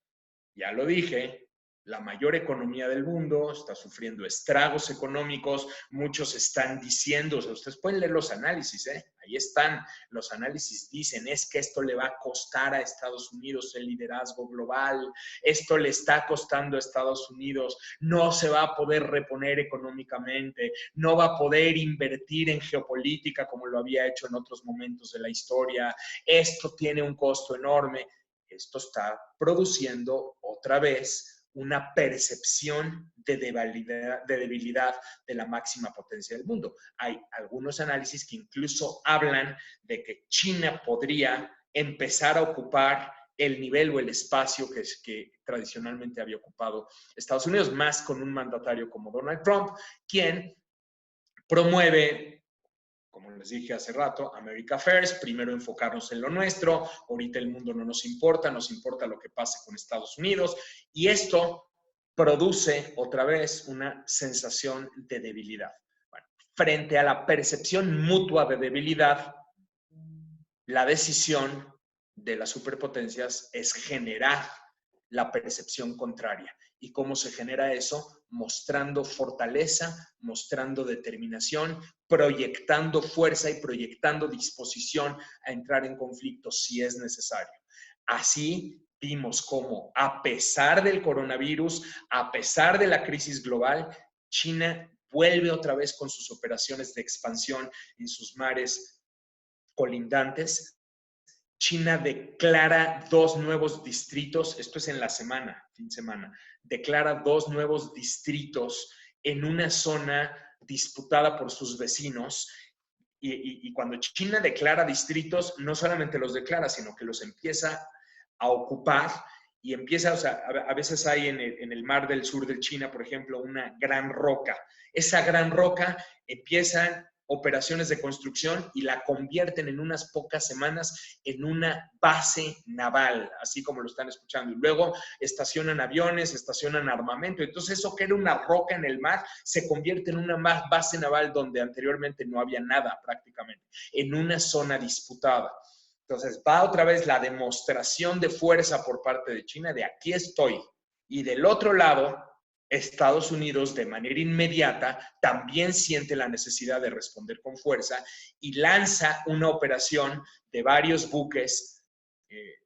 Speaker 1: ya lo dije, la mayor economía del mundo, está sufriendo estragos económicos. Muchos están diciendo, o sea, ustedes pueden leer los análisis, ahí están, los análisis dicen, es que esto le va a costar a Estados Unidos el liderazgo global, esto le está costando a Estados Unidos, no se va a poder reponer económicamente, no va a poder invertir en geopolítica como lo había hecho en otros momentos de la historia, esto tiene un costo enorme. Esto está produciendo otra vez una percepción de debilidad de la máxima potencia del mundo. Hay algunos análisis que incluso hablan de que China podría empezar a ocupar el nivel o el espacio que tradicionalmente había ocupado Estados Unidos, más con un mandatario como Donald Trump, quien promueve, como les dije hace rato, America First, primero enfocarnos en lo nuestro, ahorita el mundo no nos importa lo que pase con Estados Unidos, y esto produce otra vez una sensación de debilidad. Bueno, frente a la percepción mutua de debilidad, la decisión de las superpotencias es generar la percepción contraria. ¿Y cómo se genera eso? Mostrando fortaleza, mostrando determinación, proyectando fuerza y proyectando disposición a entrar en conflicto si es necesario. Así vimos cómo, a pesar del coronavirus, a pesar de la crisis global, China vuelve otra vez con sus operaciones de expansión en sus mares colindantes. China declara 2 nuevos distritos, esto es en la semana, fin de semana, declara 2 nuevos distritos en una zona disputada por sus vecinos. Y cuando China declara distritos, no solamente los declara, sino que los empieza a ocupar y empieza, o sea, a veces hay en el mar del sur de China, por ejemplo, una gran roca. Esa gran roca empiezan operaciones de construcción y la convierten en unas pocas semanas en una base naval, así como lo están escuchando. Y luego estacionan aviones, estacionan armamento. Entonces eso que era una roca en el mar se convierte en una base naval donde anteriormente no había nada prácticamente, en una zona disputada. Entonces va otra vez la demostración de fuerza por parte de China de aquí estoy. Y del otro lado, Estados Unidos de manera inmediata también siente la necesidad de responder con fuerza y lanza una operación de varios buques.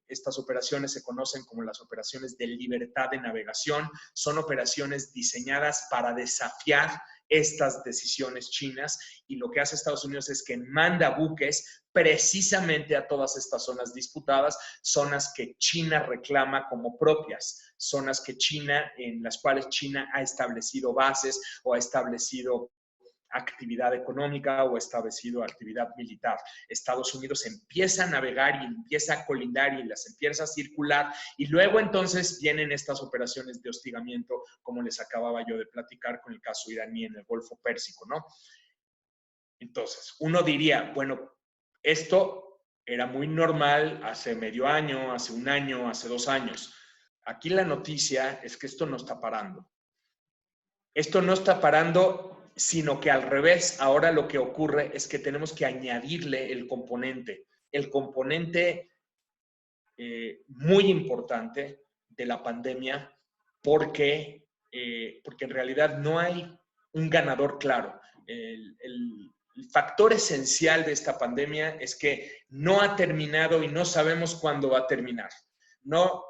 Speaker 1: Estas operaciones se conocen como las operaciones de libertad de navegación. Son operaciones diseñadas para desafiar estas decisiones chinas, y lo que hace Estados Unidos es que manda buques precisamente a todas estas zonas disputadas, zonas que China reclama como propias, zonas en las cuales China ha establecido bases o ha establecido actividad económica o establecido actividad militar. Estados Unidos empieza a navegar y empieza a colindar y las empieza a circular, y luego entonces vienen estas operaciones de hostigamiento, como les acababa yo de platicar con el caso iraní en el Golfo Pérsico, ¿no? Entonces, uno diría, bueno, esto era muy normal hace medio año, hace un año, hace 2 años. Aquí la noticia es que esto no está parando. Esto no está parando, sino que al revés, ahora lo que ocurre es que tenemos que añadirle el componente muy importante de la pandemia, porque en realidad no hay un ganador claro. El factor esencial de esta pandemia es que no ha terminado y no sabemos cuándo va a terminar. No,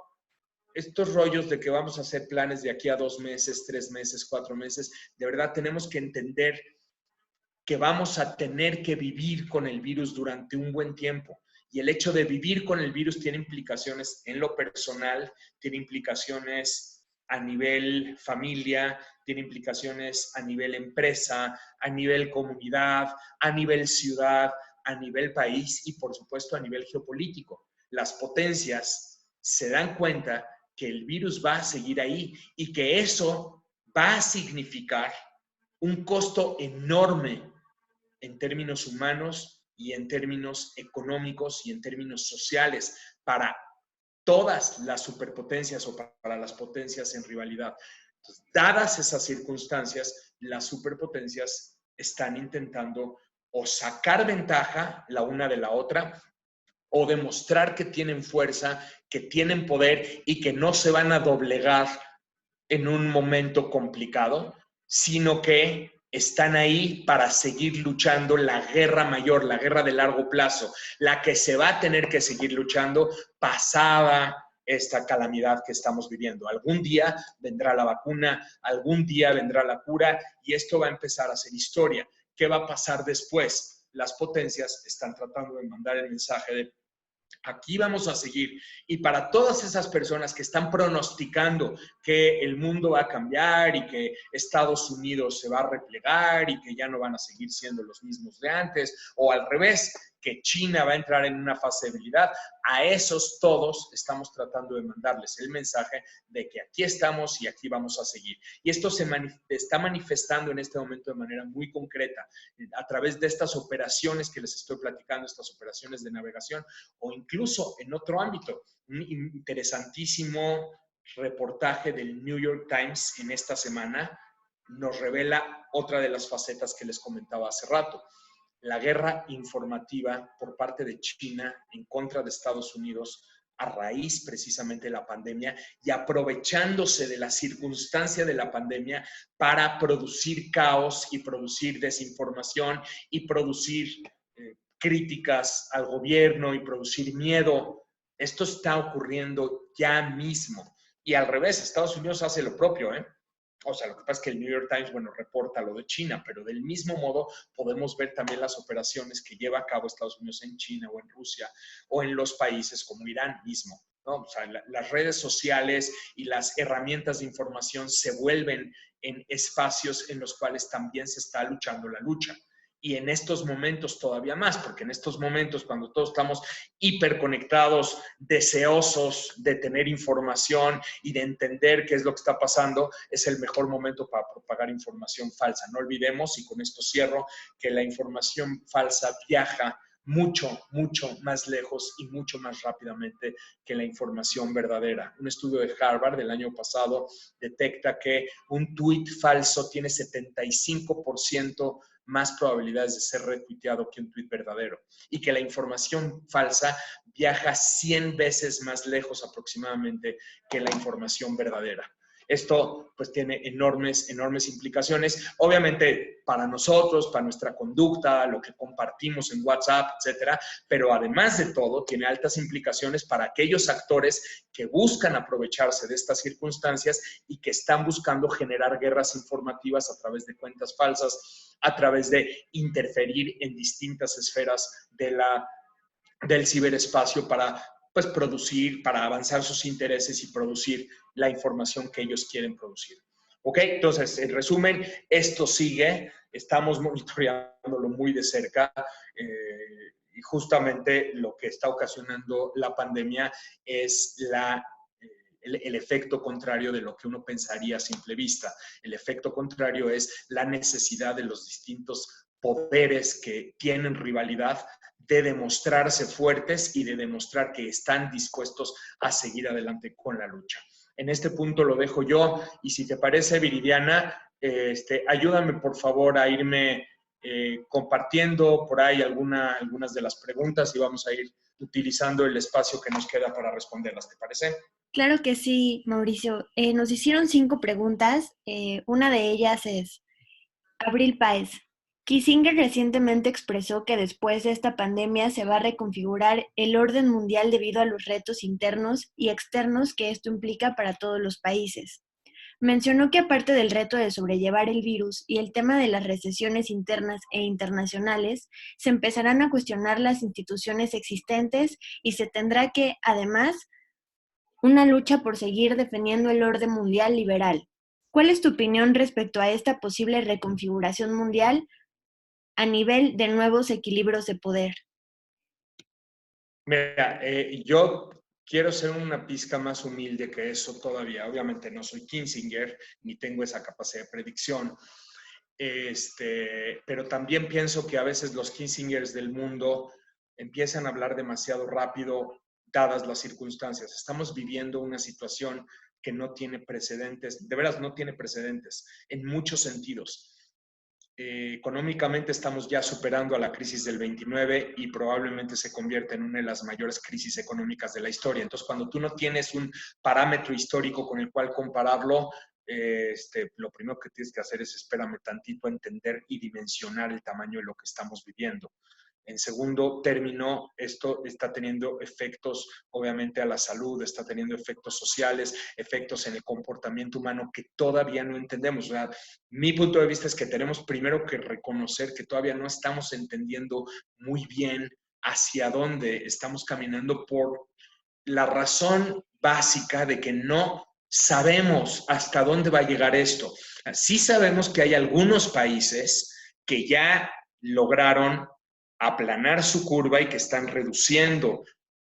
Speaker 1: estos rollos de que vamos a hacer planes de aquí a 2 meses, 3 meses, 4 meses, de verdad tenemos que entender que vamos a tener que vivir con el virus durante un buen tiempo. Y el hecho de vivir con el virus tiene implicaciones en lo personal, tiene implicaciones a nivel familia, tiene implicaciones a nivel empresa, a nivel comunidad, a nivel ciudad, a nivel país y por supuesto a nivel geopolítico. Las potencias se dan cuenta que el virus va a seguir ahí y que eso va a significar un costo enorme en términos humanos y en términos económicos y en términos sociales para todas las superpotencias o para las potencias en rivalidad. Entonces, dadas esas circunstancias, las superpotencias están intentando o sacar ventaja la una de la otra o demostrar que tienen fuerza, que tienen poder y que no se van a doblegar en un momento complicado, sino que están ahí para seguir luchando la guerra mayor, la guerra de largo plazo, la que se va a tener que seguir luchando pasada esta calamidad que estamos viviendo. Algún día vendrá la vacuna, algún día vendrá la cura y esto va a empezar a ser historia. ¿Qué va a pasar después? Las potencias están tratando de mandar el mensaje de aquí vamos a seguir. Y para todas esas personas que están pronosticando que el mundo va a cambiar y que Estados Unidos se va a replegar y que ya no van a seguir siendo los mismos de antes, o al revés, que China va a entrar en una fase de debilidad, a esos todos estamos tratando de mandarles el mensaje de que aquí estamos y aquí vamos a seguir. Y esto se está manifestando en este momento de manera muy concreta a través de estas operaciones que les estoy platicando, estas operaciones de navegación, o incluso en otro ámbito. Un interesantísimo reportaje del New York Times en esta semana nos revela otra de las facetas que les comentaba hace rato. La guerra informativa por parte de China en contra de Estados Unidos a raíz precisamente de la pandemia y aprovechándose de la circunstancia de la pandemia para producir caos y producir desinformación y producir críticas al gobierno y producir miedo. Esto está ocurriendo ya mismo. Y al revés, Estados Unidos hace lo propio, ¿eh? O sea, lo que pasa es que el New York Times, bueno, reporta lo de China, pero del mismo modo podemos ver también las operaciones que lleva a cabo Estados Unidos en China o en Rusia o en los países como Irán mismo. ¿no? O sea, las redes sociales y las herramientas de información se vuelven en espacios en los cuales también se está luchando la lucha. Y en estos momentos todavía más, porque en estos momentos cuando todos estamos hiperconectados, deseosos de tener información y de entender qué es lo que está pasando, es el mejor momento para propagar información falsa. No olvidemos, y con esto cierro, que la información falsa viaja mucho, mucho más lejos y mucho más rápidamente que la información verdadera. Un estudio de Harvard del año pasado detecta que un tuit falso tiene 75% más probabilidades de ser retuiteado que un tuit verdadero y que la información falsa viaja 100 veces más lejos aproximadamente que la información verdadera. Esto pues tiene enormes implicaciones, obviamente para nosotros, para nuestra conducta, lo que compartimos en WhatsApp, etcétera, pero además de todo tiene altas implicaciones para aquellos actores que buscan aprovecharse de estas circunstancias y que están buscando generar guerras informativas a través de cuentas falsas, a través de interferir en distintas esferas del ciberespacio para pues, producir, para avanzar sus intereses y producir la información que ellos quieren producir. ¿Ok? Entonces, en resumen, esto sigue, estamos monitoreándolo muy de cerca y justamente lo que está ocasionando la pandemia es el efecto contrario de lo que uno pensaría a simple vista. El efecto contrario es la necesidad de los distintos poderes que tienen rivalidad de demostrarse fuertes y de demostrar que están dispuestos a seguir adelante con la lucha. En este punto lo dejo yo y si te parece, Viridiana, ayúdame por favor a irme compartiendo por ahí algunas de las preguntas y vamos a ir utilizando el espacio que nos queda para responderlas, ¿te parece?
Speaker 3: Claro que sí, Mauricio. Nos hicieron 5 preguntas. Una de ellas es, Abril Páez. Kissinger recientemente expresó que después de esta pandemia se va a reconfigurar el orden mundial debido a los retos internos y externos que esto implica para todos los países. Mencionó que aparte del reto de sobrellevar el virus y el tema de las recesiones internas e internacionales, se empezarán a cuestionar las instituciones existentes y se tendrá que, además, una lucha por seguir defendiendo el orden mundial liberal. ¿Cuál es tu opinión respecto a esta posible reconfiguración mundial a nivel de nuevos equilibrios de poder?
Speaker 1: Mira, yo quiero ser una pizca más humilde que eso todavía. Obviamente no soy Kissinger ni tengo esa capacidad de predicción. Pero también pienso que a veces los Kissingers del mundo empiezan a hablar demasiado rápido dadas las circunstancias. Estamos viviendo una situación que no tiene precedentes, de veras no tiene precedentes en muchos sentidos. Económicamente estamos ya superando a la crisis del 29 y probablemente se convierta en una de las mayores crisis económicas de la historia. Entonces, cuando tú no tienes un parámetro histórico con el cual compararlo, lo primero que tienes que hacer es espérame tantito a entender y dimensionar el tamaño de lo que estamos viviendo. En segundo término, esto está teniendo efectos, obviamente, a la salud, está teniendo efectos sociales, efectos en el comportamiento humano que todavía no entendemos. O sea, mi punto de vista es que tenemos primero que reconocer que todavía no estamos entendiendo muy bien hacia dónde estamos caminando por la razón básica de que no sabemos hasta dónde va a llegar esto. Sí sabemos que hay algunos países que ya lograron aplanar su curva y que están reduciendo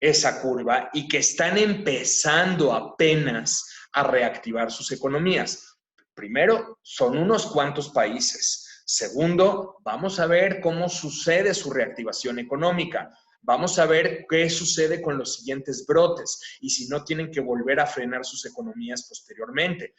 Speaker 1: esa curva y que están empezando apenas a reactivar sus economías. Primero, son unos cuantos países. Segundo, vamos a ver cómo sucede su reactivación económica. Vamos a ver qué sucede con los siguientes brotes y si no tienen que volver a frenar sus economías posteriormente.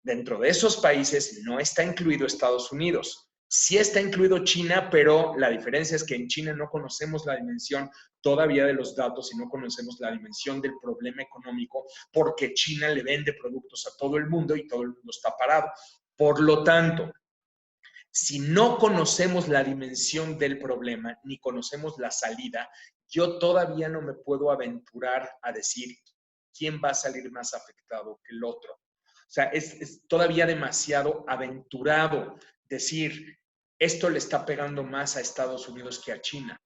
Speaker 1: Dentro de esos países no está incluido Estados Unidos. Sí está incluido China, pero la diferencia es que en China no conocemos la dimensión todavía de los datos y no conocemos la dimensión del problema económico porque China le vende productos a todo el mundo y todo el mundo está parado. Por lo tanto, si no conocemos la dimensión del problema ni conocemos la salida, yo todavía no me puedo aventurar a decir quién va a salir más afectado que el otro. O sea, es todavía demasiado aventurado decir, esto le está pegando más a Estados Unidos que a China.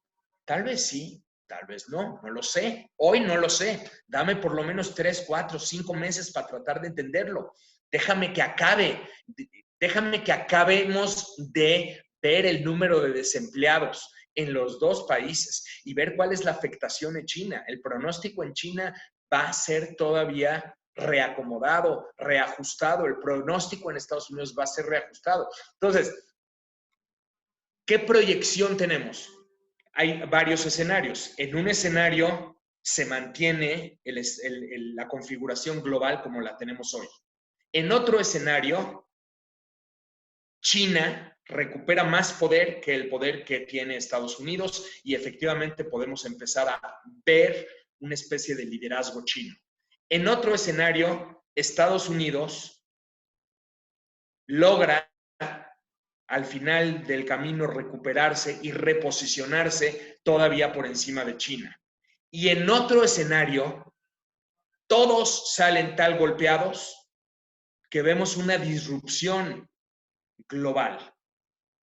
Speaker 1: Tal vez sí, Tal vez no, no lo sé. Hoy no lo sé. Dame por lo menos 3, 4, 5 meses para tratar de entenderlo. Déjame que acabe. Déjame que acabemos de ver el número de desempleados en los dos países y ver cuál es la afectación en China. El pronóstico en China va a ser todavía reacomodado, reajustado. El pronóstico en Estados Unidos va a ser reajustado. Entonces, ¿qué proyección tenemos? Hay varios escenarios. En un escenario se mantiene la configuración global como la tenemos hoy. En otro escenario, China recupera más poder que el poder que tiene Estados Unidos y efectivamente podemos empezar a ver una especie de liderazgo chino. En otro escenario, Estados Unidos logra al final del camino recuperarse y reposicionarse todavía por encima de China. Y en otro escenario, todos salen tal golpeados que vemos una disrupción global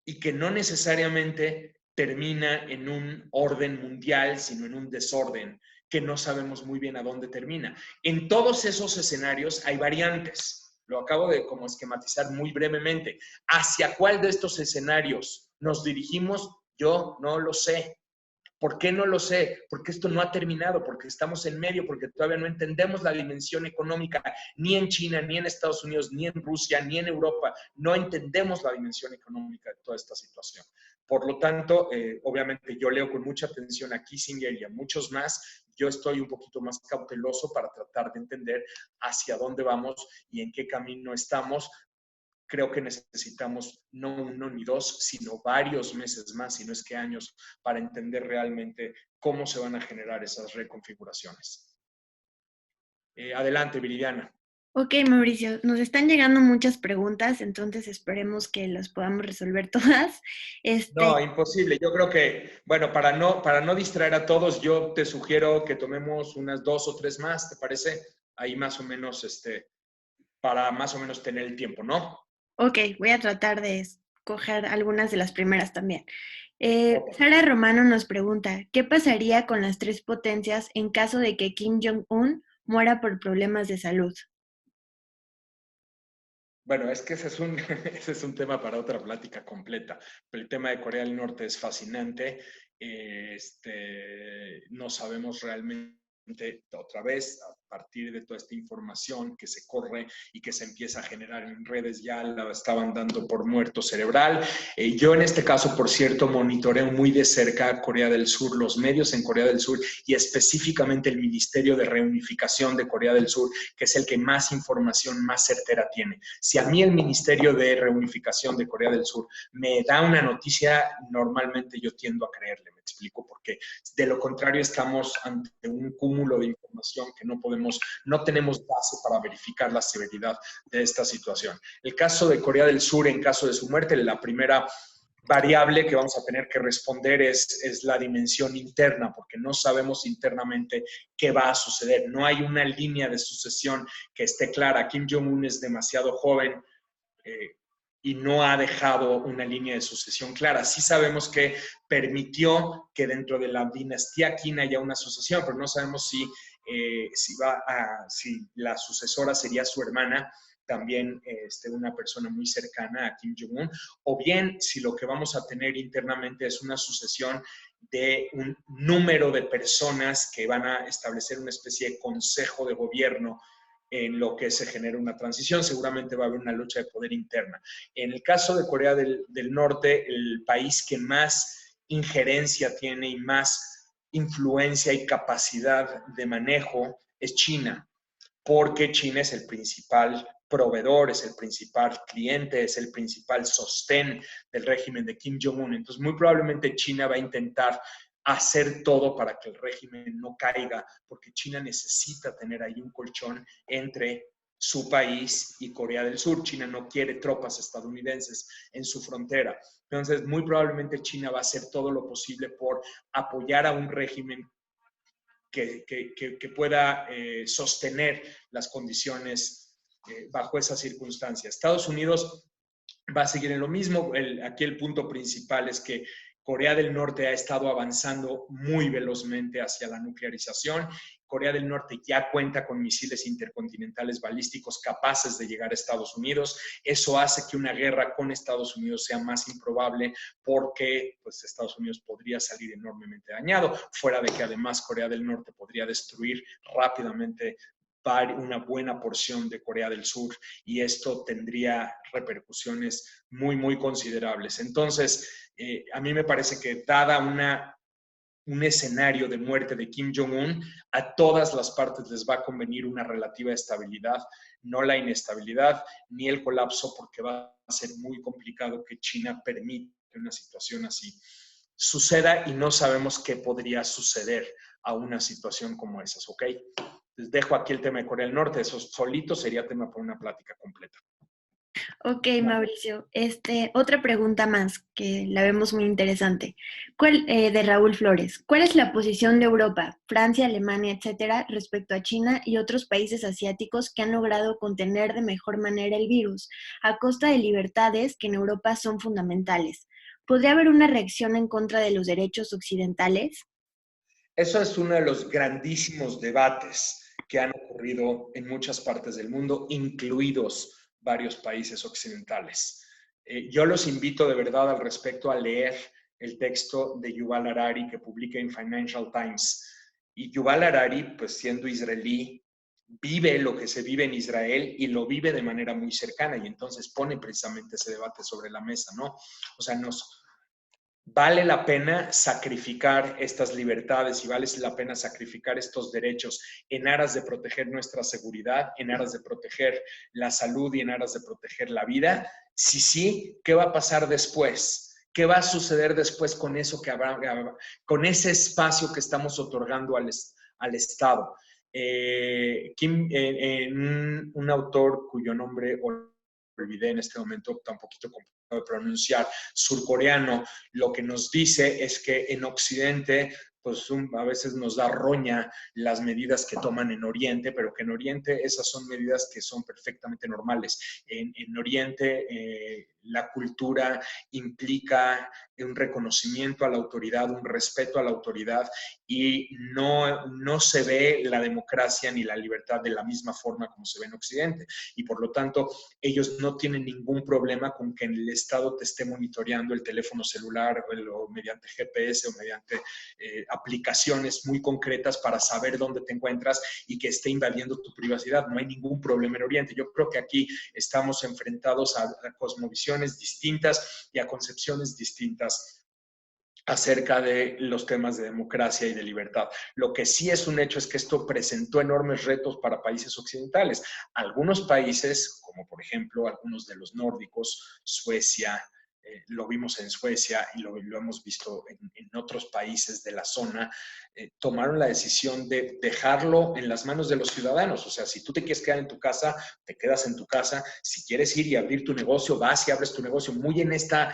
Speaker 1: y que no necesariamente termina en un orden mundial, sino en un desorden que no sabemos muy bien a dónde termina. En todos esos escenarios hay variantes. Lo acabo de como esquematizar muy brevemente. ¿Hacia cuál de estos escenarios nos dirigimos? Yo no lo sé. ¿Por qué no lo sé? Porque esto no ha terminado, porque estamos en medio, porque todavía no entendemos la dimensión económica, ni en China, ni en Estados Unidos, ni en Rusia, ni en Europa. No entendemos la dimensión económica de toda esta situación. Por lo tanto, obviamente yo leo con mucha atención a Kissinger y a muchos más. Yo estoy un poquito más cauteloso para tratar de entender hacia dónde vamos y en qué camino estamos. Creo que necesitamos no uno ni dos, sino varios meses más, si no es que años, para entender realmente cómo se van a generar esas reconfiguraciones. Adelante, Viridiana.
Speaker 3: Ok, Mauricio, nos están llegando muchas preguntas, entonces esperemos que las podamos resolver todas.
Speaker 1: No, imposible. Yo creo que, bueno, para no distraer a todos, yo te sugiero que tomemos unas 2 o 3 más, ¿te parece? Ahí más o menos, para más o menos tener el tiempo, ¿no?
Speaker 3: Ok, voy a tratar de escoger algunas de las primeras también.
Speaker 1: Ok.
Speaker 3: Sara Romano nos pregunta, ¿qué pasaría con las tres potencias en caso de que Kim Jong-un muera por problemas de salud?
Speaker 1: Bueno, es que ese es ese es un tema para otra plática completa. El tema de Corea del Norte es fascinante. No sabemos realmente otra vez, a partir de toda esta información que se corre y que se empieza a generar en redes, ya la estaban dando por muerto cerebral. Yo en este caso, por cierto, monitoreo muy de cerca Corea del Sur, los medios en Corea del Sur y específicamente el Ministerio de Reunificación de Corea del Sur, que es el que más información más certera tiene. Si a mí el Ministerio de Reunificación de Corea del Sur me da una noticia, normalmente yo tiendo a creerle, me explico por qué. De lo contrario, estamos ante un cúmulo de información que no tenemos base para verificar la severidad de esta situación. El caso de Corea del Sur, en caso de su muerte, la primera variable que vamos a tener que responder es la dimensión interna, porque no sabemos internamente qué va a suceder. No hay una línea de sucesión que esté clara. Kim Jong-un es demasiado joven y no ha dejado una línea de sucesión clara. Sí sabemos que permitió que dentro de la dinastía Qin haya una sucesión, pero no sabemos si la sucesora sería su hermana, también una persona muy cercana a Kim Jong-un, o bien si lo que vamos a tener internamente es una sucesión de un número de personas que van a establecer una especie de consejo de gobierno en lo que se genera una transición. Seguramente va a haber una lucha de poder interna. En el caso de Corea del Norte, el país que más injerencia tiene y más influencia y capacidad de manejo es China, porque China es el principal proveedor, es el principal cliente, es el principal sostén del régimen de Kim Jong-un. Entonces, muy probablemente China va a intentar hacer todo para que el régimen no caiga, porque China necesita tener ahí un colchón entre su país y Corea del Sur. China no quiere tropas estadounidenses en su frontera. Entonces, muy probablemente China va a hacer todo lo posible por apoyar a un régimen que pueda sostener las condiciones bajo esas circunstancias. Estados Unidos va a seguir en lo mismo. Aquí el punto principal es que Corea del Norte ha estado avanzando muy velozmente hacia la nuclearización. Corea del Norte ya cuenta con misiles intercontinentales balísticos capaces de llegar a Estados Unidos. Eso hace que una guerra con Estados Unidos sea más improbable porque pues, Estados Unidos podría salir enormemente dañado, fuera de que además Corea del Norte podría destruir rápidamente una buena porción de Corea del Sur y esto tendría repercusiones muy, muy considerables. Entonces, a mí me parece que dada un escenario de muerte de Kim Jong-un, a todas las partes les va a convenir una relativa estabilidad, no la inestabilidad ni el colapso, porque va a ser muy complicado que China permita que una situación así suceda y no sabemos qué podría suceder a una situación como esas, ¿ok? Les dejo aquí el tema de Corea del Norte, eso solito sería tema para una plática completa.
Speaker 3: Ok, Mauricio. Otra pregunta más que la vemos muy interesante. De Raúl Flores. ¿Cuál es la posición de Europa, Francia, Alemania, etcétera, respecto a China y otros países asiáticos que han logrado contener de mejor manera el virus, a costa de libertades que en Europa son fundamentales? ¿Podría haber una reacción en contra de los derechos occidentales?
Speaker 1: Eso es uno de los grandísimos debates que han ocurrido en muchas partes del mundo, incluidos varios países occidentales. Yo los invito de verdad al respecto a leer el texto de Yuval Harari que publica en Financial Times. Y Yuval Harari, pues siendo israelí, vive lo que se vive en Israel y lo vive de manera muy cercana y entonces pone precisamente ese debate sobre la mesa, ¿no? O sea, vale la pena sacrificar estas libertades y vale la pena sacrificar estos derechos en aras de proteger nuestra seguridad, en aras de proteger la salud y en aras de proteger la vida. Si sí, ¿qué va a pasar después? ¿Qué va a suceder después con eso con ese espacio que estamos otorgando al Estado? Un autor cuyo nombre olvidé en este momento, está un poquito complicado de pronunciar, surcoreano, lo que nos dice es que en Occidente pues a veces nos da roña las medidas que toman en Oriente, pero que en Oriente esas son medidas que son perfectamente normales. En Oriente la cultura implica un reconocimiento a la autoridad, un respeto a la autoridad y no se ve la democracia ni la libertad de la misma forma como se ve en Occidente. Y por lo tanto, ellos no tienen ningún problema con que el Estado te esté monitoreando el teléfono celular o mediante GPS o mediante aplicaciones muy concretas para saber dónde te encuentras y que esté invadiendo tu privacidad. No hay ningún problema en Oriente. Yo creo que aquí estamos enfrentados a cosmovisiones distintas y a concepciones distintas acerca de los temas de democracia y de libertad. Lo que sí es un hecho es que esto presentó enormes retos para países occidentales. Algunos países, como por ejemplo algunos de los nórdicos, Suecia, lo vimos en Suecia y lo hemos visto en otros países de la zona, tomaron la decisión de dejarlo en las manos de los ciudadanos. O sea, si tú te quieres quedar en tu casa, te quedas en tu casa. Si quieres ir y abrir tu negocio, vas y abres tu negocio. Muy en esta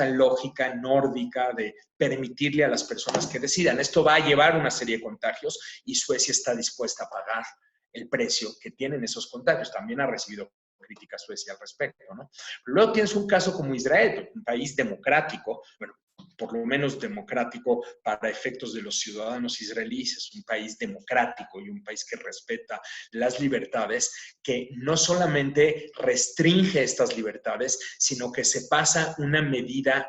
Speaker 1: lógica nórdica de permitirle a las personas que decidan. Esto va a llevar una serie de contagios y Suecia está dispuesta a pagar el precio que tienen esos contagios. También ha recibido crítica Suecia al respecto, ¿no? Pero luego tienes un caso como Israel, un país democrático, bueno, por lo menos democrático para efectos de los ciudadanos israelíes, es un país democrático y un país que respeta las libertades, que no solamente restringe estas libertades, sino que se pasa una medida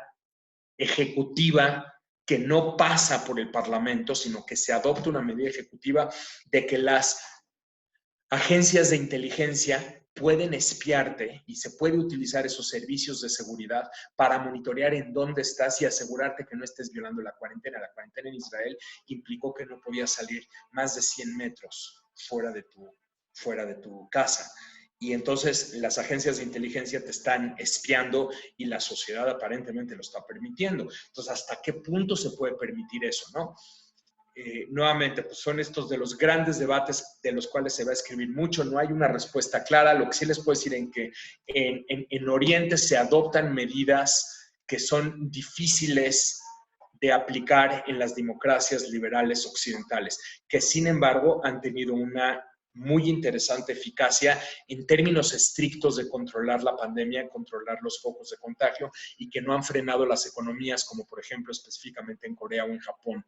Speaker 1: ejecutiva que no pasa por el Parlamento, sino que se adopta una medida ejecutiva de que las agencias de inteligencia pueden espiarte y se puede utilizar esos servicios de seguridad para monitorear en dónde estás y asegurarte que no estés violando la cuarentena. La cuarentena en Israel implicó que no podías salir más de 100 metros fuera de tu casa. Y entonces las agencias de inteligencia te están espiando y la sociedad aparentemente lo está permitiendo. Entonces, ¿hasta qué punto se puede permitir eso, no? Nuevamente, pues son estos de los grandes debates de los cuales se va a escribir mucho. No hay una respuesta clara. Lo que sí les puedo decir es que en Oriente se adoptan medidas que son difíciles de aplicar en las democracias liberales occidentales, que sin embargo han tenido una muy interesante eficacia en términos estrictos de controlar la pandemia, controlar los focos de contagio y que no han frenado las economías, como por ejemplo específicamente en Corea o en Japón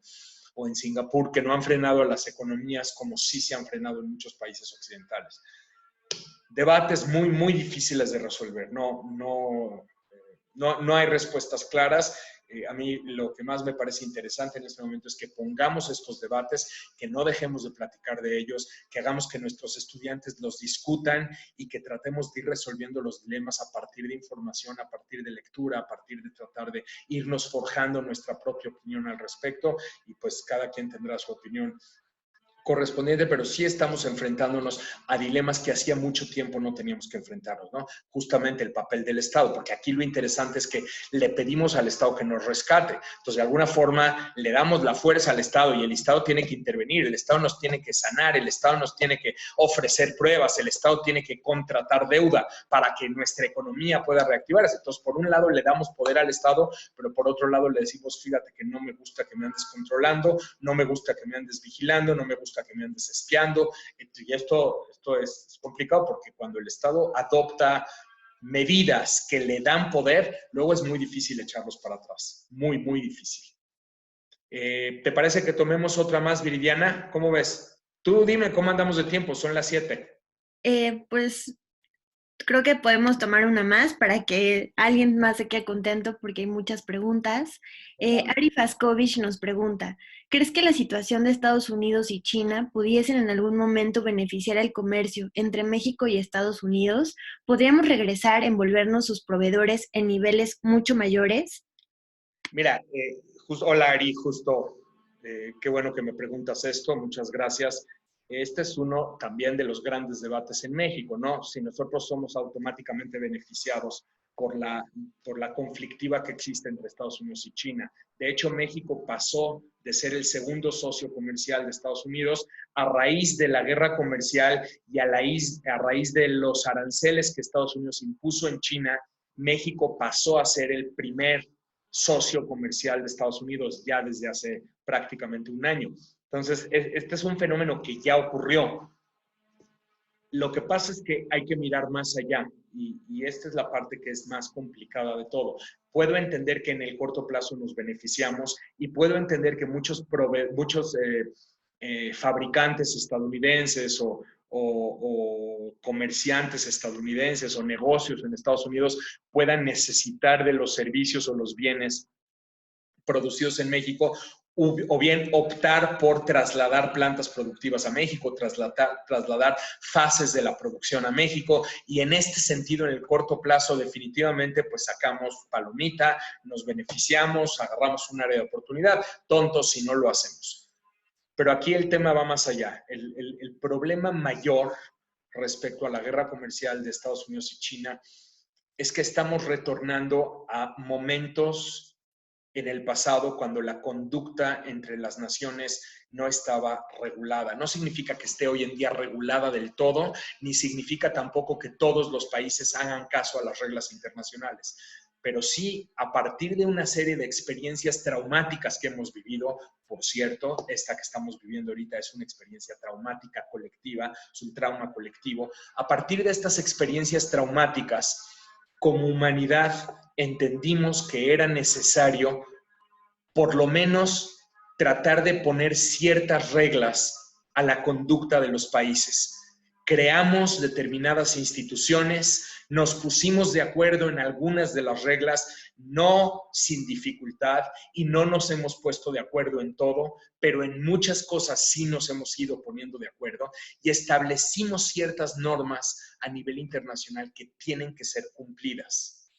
Speaker 1: o en Singapur, que no han frenado a las economías como sí se han frenado en muchos países occidentales. Debates muy, muy difíciles de resolver. No hay respuestas claras. A mí lo que más me parece interesante en este momento es que pongamos estos debates, que no dejemos de platicar de ellos, que hagamos que nuestros estudiantes los discutan y que tratemos de ir resolviendo los dilemas a partir de información, a partir de lectura, a partir de tratar de irnos forjando nuestra propia opinión al respecto, y pues cada quien tendrá su opinión correspondiente, pero sí estamos enfrentándonos a dilemas que hacía mucho tiempo no teníamos que enfrentarnos, ¿no? Justamente el papel del Estado, porque aquí lo interesante es que le pedimos al Estado que nos rescate. Entonces, de alguna forma, le damos la fuerza al Estado y el Estado tiene que intervenir, el Estado nos tiene que sanar, el Estado nos tiene que ofrecer pruebas, el Estado tiene que contratar deuda para que nuestra economía pueda reactivarse. Entonces, por un lado, le damos poder al Estado, pero por otro lado, le decimos, fíjate que no me gusta que me andes controlando, no me gusta que me andes vigilando, no me gusta que me andes espiando. Y esto es complicado porque cuando el Estado adopta medidas que le dan poder, luego es muy difícil echarlos para atrás. Muy, muy difícil. ¿Te parece que tomemos otra más, Viridiana? ¿Cómo ves? Tú dime cómo andamos de tiempo, son las 7.
Speaker 3: Pues creo que podemos tomar una más para que alguien más se quede contento porque hay muchas preguntas. Ari Faskovich nos pregunta, ¿crees que la situación de Estados Unidos y China pudiesen en algún momento beneficiar el comercio entre México y Estados Unidos? ¿Podríamos regresar a envolvernos sus proveedores en niveles mucho mayores?
Speaker 1: Mira, hola Ari, justo, qué bueno que me preguntas esto, muchas gracias. Este es uno también de los grandes debates en México, ¿no? Si nosotros somos automáticamente beneficiados por la conflictiva que existe entre Estados Unidos y China. De hecho, México pasó de ser el segundo socio comercial de Estados Unidos a raíz de la guerra comercial y a raíz de los aranceles que Estados Unidos impuso en China. México pasó a ser el primer socio comercial de Estados Unidos ya desde hace prácticamente un año. Entonces, este es un fenómeno que ya ocurrió. Lo que pasa es que hay que mirar más allá y esta es la parte que es más complicada de todo. Puedo entender que en el corto plazo nos beneficiamos y puedo entender que muchos fabricantes estadounidenses o comerciantes estadounidenses o negocios en Estados Unidos puedan necesitar de los servicios o los bienes producidos en México, o bien optar por trasladar plantas productivas a México, trasladar fases de la producción a México, y en este sentido, en el corto plazo, definitivamente, pues sacamos palomita, nos beneficiamos, agarramos un área de oportunidad, tontos si no lo hacemos. Pero aquí el tema va más allá. El problema mayor respecto a la guerra comercial de Estados Unidos y China es que estamos retornando a momentos en el pasado cuando la conducta entre las naciones no estaba regulada. No significa que esté hoy en día regulada del todo, ni significa tampoco que todos los países hagan caso a las reglas internacionales. Pero sí, a partir de una serie de experiencias traumáticas que hemos vivido, por cierto, esta que estamos viviendo ahorita es una experiencia traumática colectiva, es un trauma colectivo. A partir de estas experiencias traumáticas, como humanidad, entendimos que era necesario, por lo menos, tratar de poner ciertas reglas a la conducta de los países. Creamos determinadas instituciones, nos pusimos de acuerdo en algunas de las reglas, no sin dificultad, y no nos hemos puesto de acuerdo en todo, pero en muchas cosas sí nos hemos ido poniendo de acuerdo y establecimos ciertas normas a nivel internacional que tienen que ser cumplidas.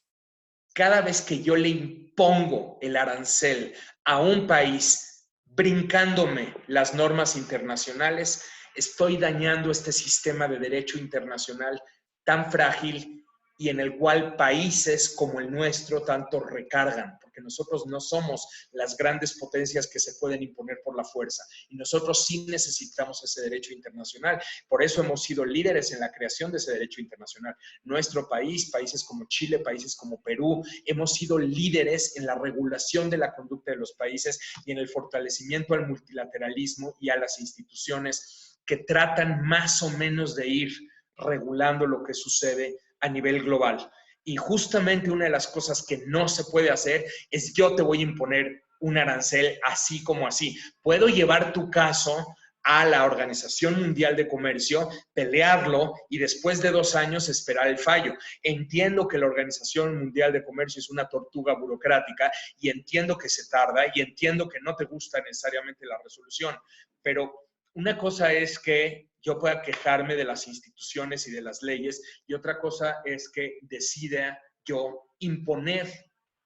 Speaker 1: Cada vez que yo le impongo el arancel a un país brincándome las normas internacionales, estoy dañando este sistema de derecho internacional tan frágil y en el cual países como el nuestro tanto recargan, porque porque nosotros no somos las grandes potencias que se pueden imponer por la fuerza. Y nosotros sí necesitamos ese derecho internacional. Por eso hemos sido líderes en la creación de ese derecho internacional. Nuestro país, países como Chile, países como Perú, hemos sido líderes en la regulación de la conducta de los países y en el fortalecimiento al multilateralismo y a las instituciones que tratan más o menos de ir regulando lo que sucede a nivel global. Y justamente una de las cosas que no se puede hacer es yo te voy a imponer un arancel así como así. Puedo llevar tu caso a la Organización Mundial de Comercio, pelearlo y después de 2 años esperar el fallo. Entiendo que la Organización Mundial de Comercio es una tortuga burocrática y entiendo que se tarda y entiendo que no te gusta necesariamente la resolución, pero una cosa es que yo pueda quejarme de las instituciones y de las leyes y otra cosa es que decida yo imponer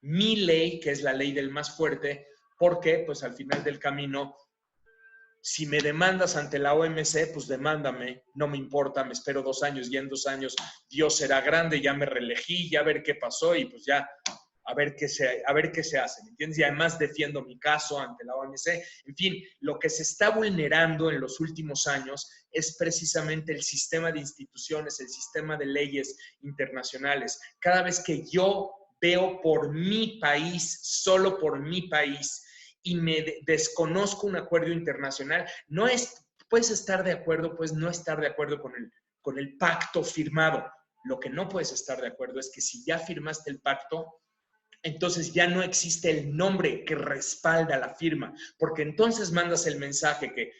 Speaker 1: mi ley, que es la ley del más fuerte, porque pues al final del camino, si me demandas ante la OMC, pues demándame, no me importa, me espero 2 años y en 2 años Dios será grande, ya me reelegí, ya a ver qué pasó y pues ya a ver qué se hace, ¿me entiendes? Y además defiendo mi caso ante la OMC. En fin, lo que se está vulnerando en los últimos años es precisamente el sistema de instituciones, el sistema de leyes internacionales. Cada vez que yo veo por mi país, solo por mi país, y me desconozco un acuerdo internacional, no es, puedes estar de acuerdo, puedes no estar de acuerdo con el pacto firmado. Lo que no puedes estar de acuerdo es que si ya firmaste el pacto, entonces ya no existe el nombre que respalda la firma, porque entonces mandas el mensaje que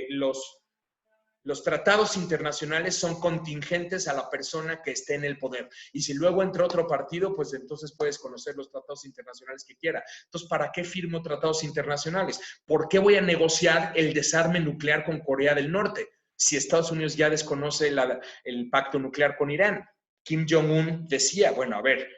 Speaker 1: los tratados internacionales son contingentes a la persona que esté en el poder. Y si luego entra otro partido, pues entonces puedes conocer los tratados internacionales que quiera. Entonces, ¿para qué firmo tratados internacionales? ¿Por qué voy a negociar el desarme nuclear con Corea del Norte si Estados Unidos ya desconoce el pacto nuclear con Irán? Kim Jong-un decía, bueno, a ver,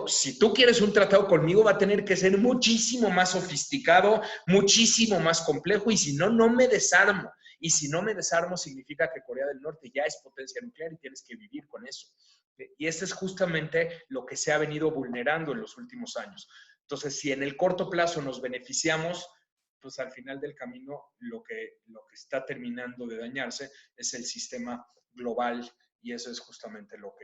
Speaker 1: si tú quieres un tratado conmigo, va a tener que ser muchísimo más sofisticado, muchísimo más complejo, y si no, no me desarmo. Y si no me desarmo, significa que Corea del Norte ya es potencia nuclear y tienes que vivir con eso. Y ese es justamente lo que se ha venido vulnerando en los últimos años. Entonces, si en el corto plazo nos beneficiamos, pues al final del camino lo que está terminando de dañarse es el sistema global y eso es justamente lo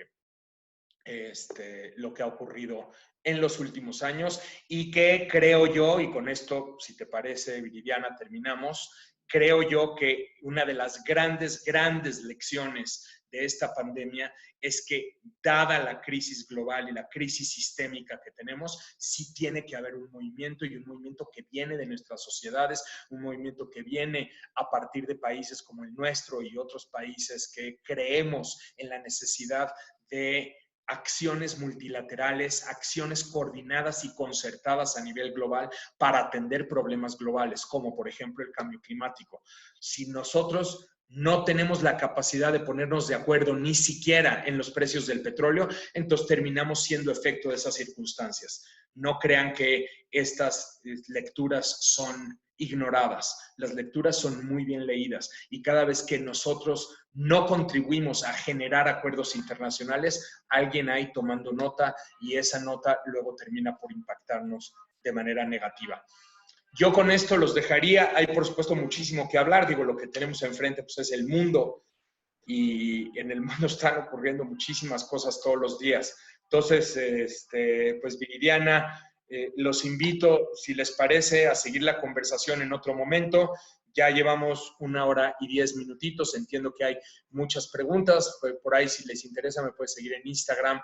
Speaker 1: que ha ocurrido en los últimos años y que creo yo, y con esto, si te parece, Viridiana, terminamos, creo yo que una de las grandes lecciones de esta pandemia es que, dada la crisis global y la crisis sistémica que tenemos, sí tiene que haber un movimiento y un movimiento que viene de nuestras sociedades, un movimiento que viene a partir de países como el nuestro y otros países que creemos en la necesidad de acciones multilaterales, acciones coordinadas y concertadas a nivel global para atender problemas globales, como por ejemplo el cambio climático. Si nosotros no tenemos la capacidad de ponernos de acuerdo ni siquiera en los precios del petróleo, entonces terminamos siendo efecto de esas circunstancias. No crean que estas lecturas son ignoradas. Las lecturas son muy bien leídas y cada vez que nosotros no contribuimos a generar acuerdos internacionales, alguien ahí tomando nota y esa nota luego termina por impactarnos de manera negativa. Yo con esto los dejaría. Hay, por supuesto, muchísimo que hablar. Digo, lo que tenemos enfrente pues, es el mundo y en el mundo están ocurriendo muchísimas cosas todos los días. Entonces, pues Viridiana, los invito, si les parece, a seguir la conversación en otro momento. Ya llevamos 1 hora y 10 minutitos. Entiendo que hay muchas preguntas. Por ahí, si les interesa, me pueden seguir en Instagram,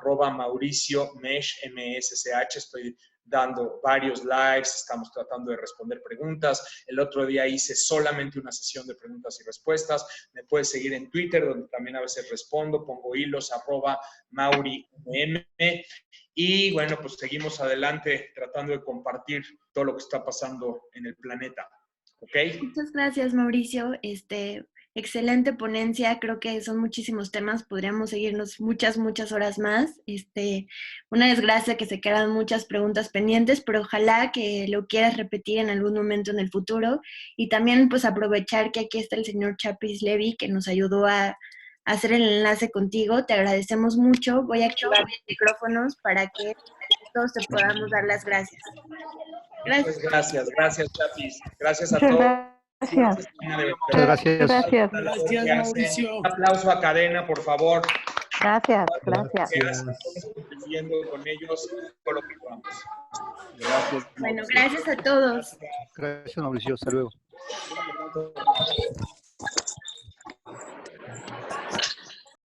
Speaker 1: @MauricioMesh, MSCH. Estoy dando varios lives, estamos tratando de responder preguntas. El otro día hice solamente una sesión de preguntas y respuestas. Me puedes seguir en Twitter, donde también a veces respondo, pongo hilos, @MauriM. Y bueno, pues seguimos adelante tratando de compartir todo lo que está pasando en el planeta. ¿Ok?
Speaker 3: Muchas gracias, Mauricio. Excelente ponencia. Creo que son muchísimos temas. Podríamos seguirnos muchas horas más. Una desgracia que se quedan muchas preguntas pendientes, pero ojalá que lo quieras repetir en algún momento en el futuro. Y también, pues, aprovechar que aquí está el señor Chapis Levy, que nos ayudó a hacer el enlace contigo. Te agradecemos mucho. Voy a activar los micrófonos para que todos te podamos dar las gracias. Gracias.
Speaker 1: Gracias, Chapis. Gracias a
Speaker 4: Muchas
Speaker 1: todos.
Speaker 4: gracias.
Speaker 5: Muchas gracias.
Speaker 4: Gracias.
Speaker 6: Gracias, Mauricio.
Speaker 1: Un aplauso a Cadena, por favor.
Speaker 4: Gracias, gracias.
Speaker 1: Estamos contribuyendo con ellos por lo que podamos.
Speaker 6: Gracias.
Speaker 3: Bueno, gracias a todos.
Speaker 5: Gracias, Mauricio. Hasta luego.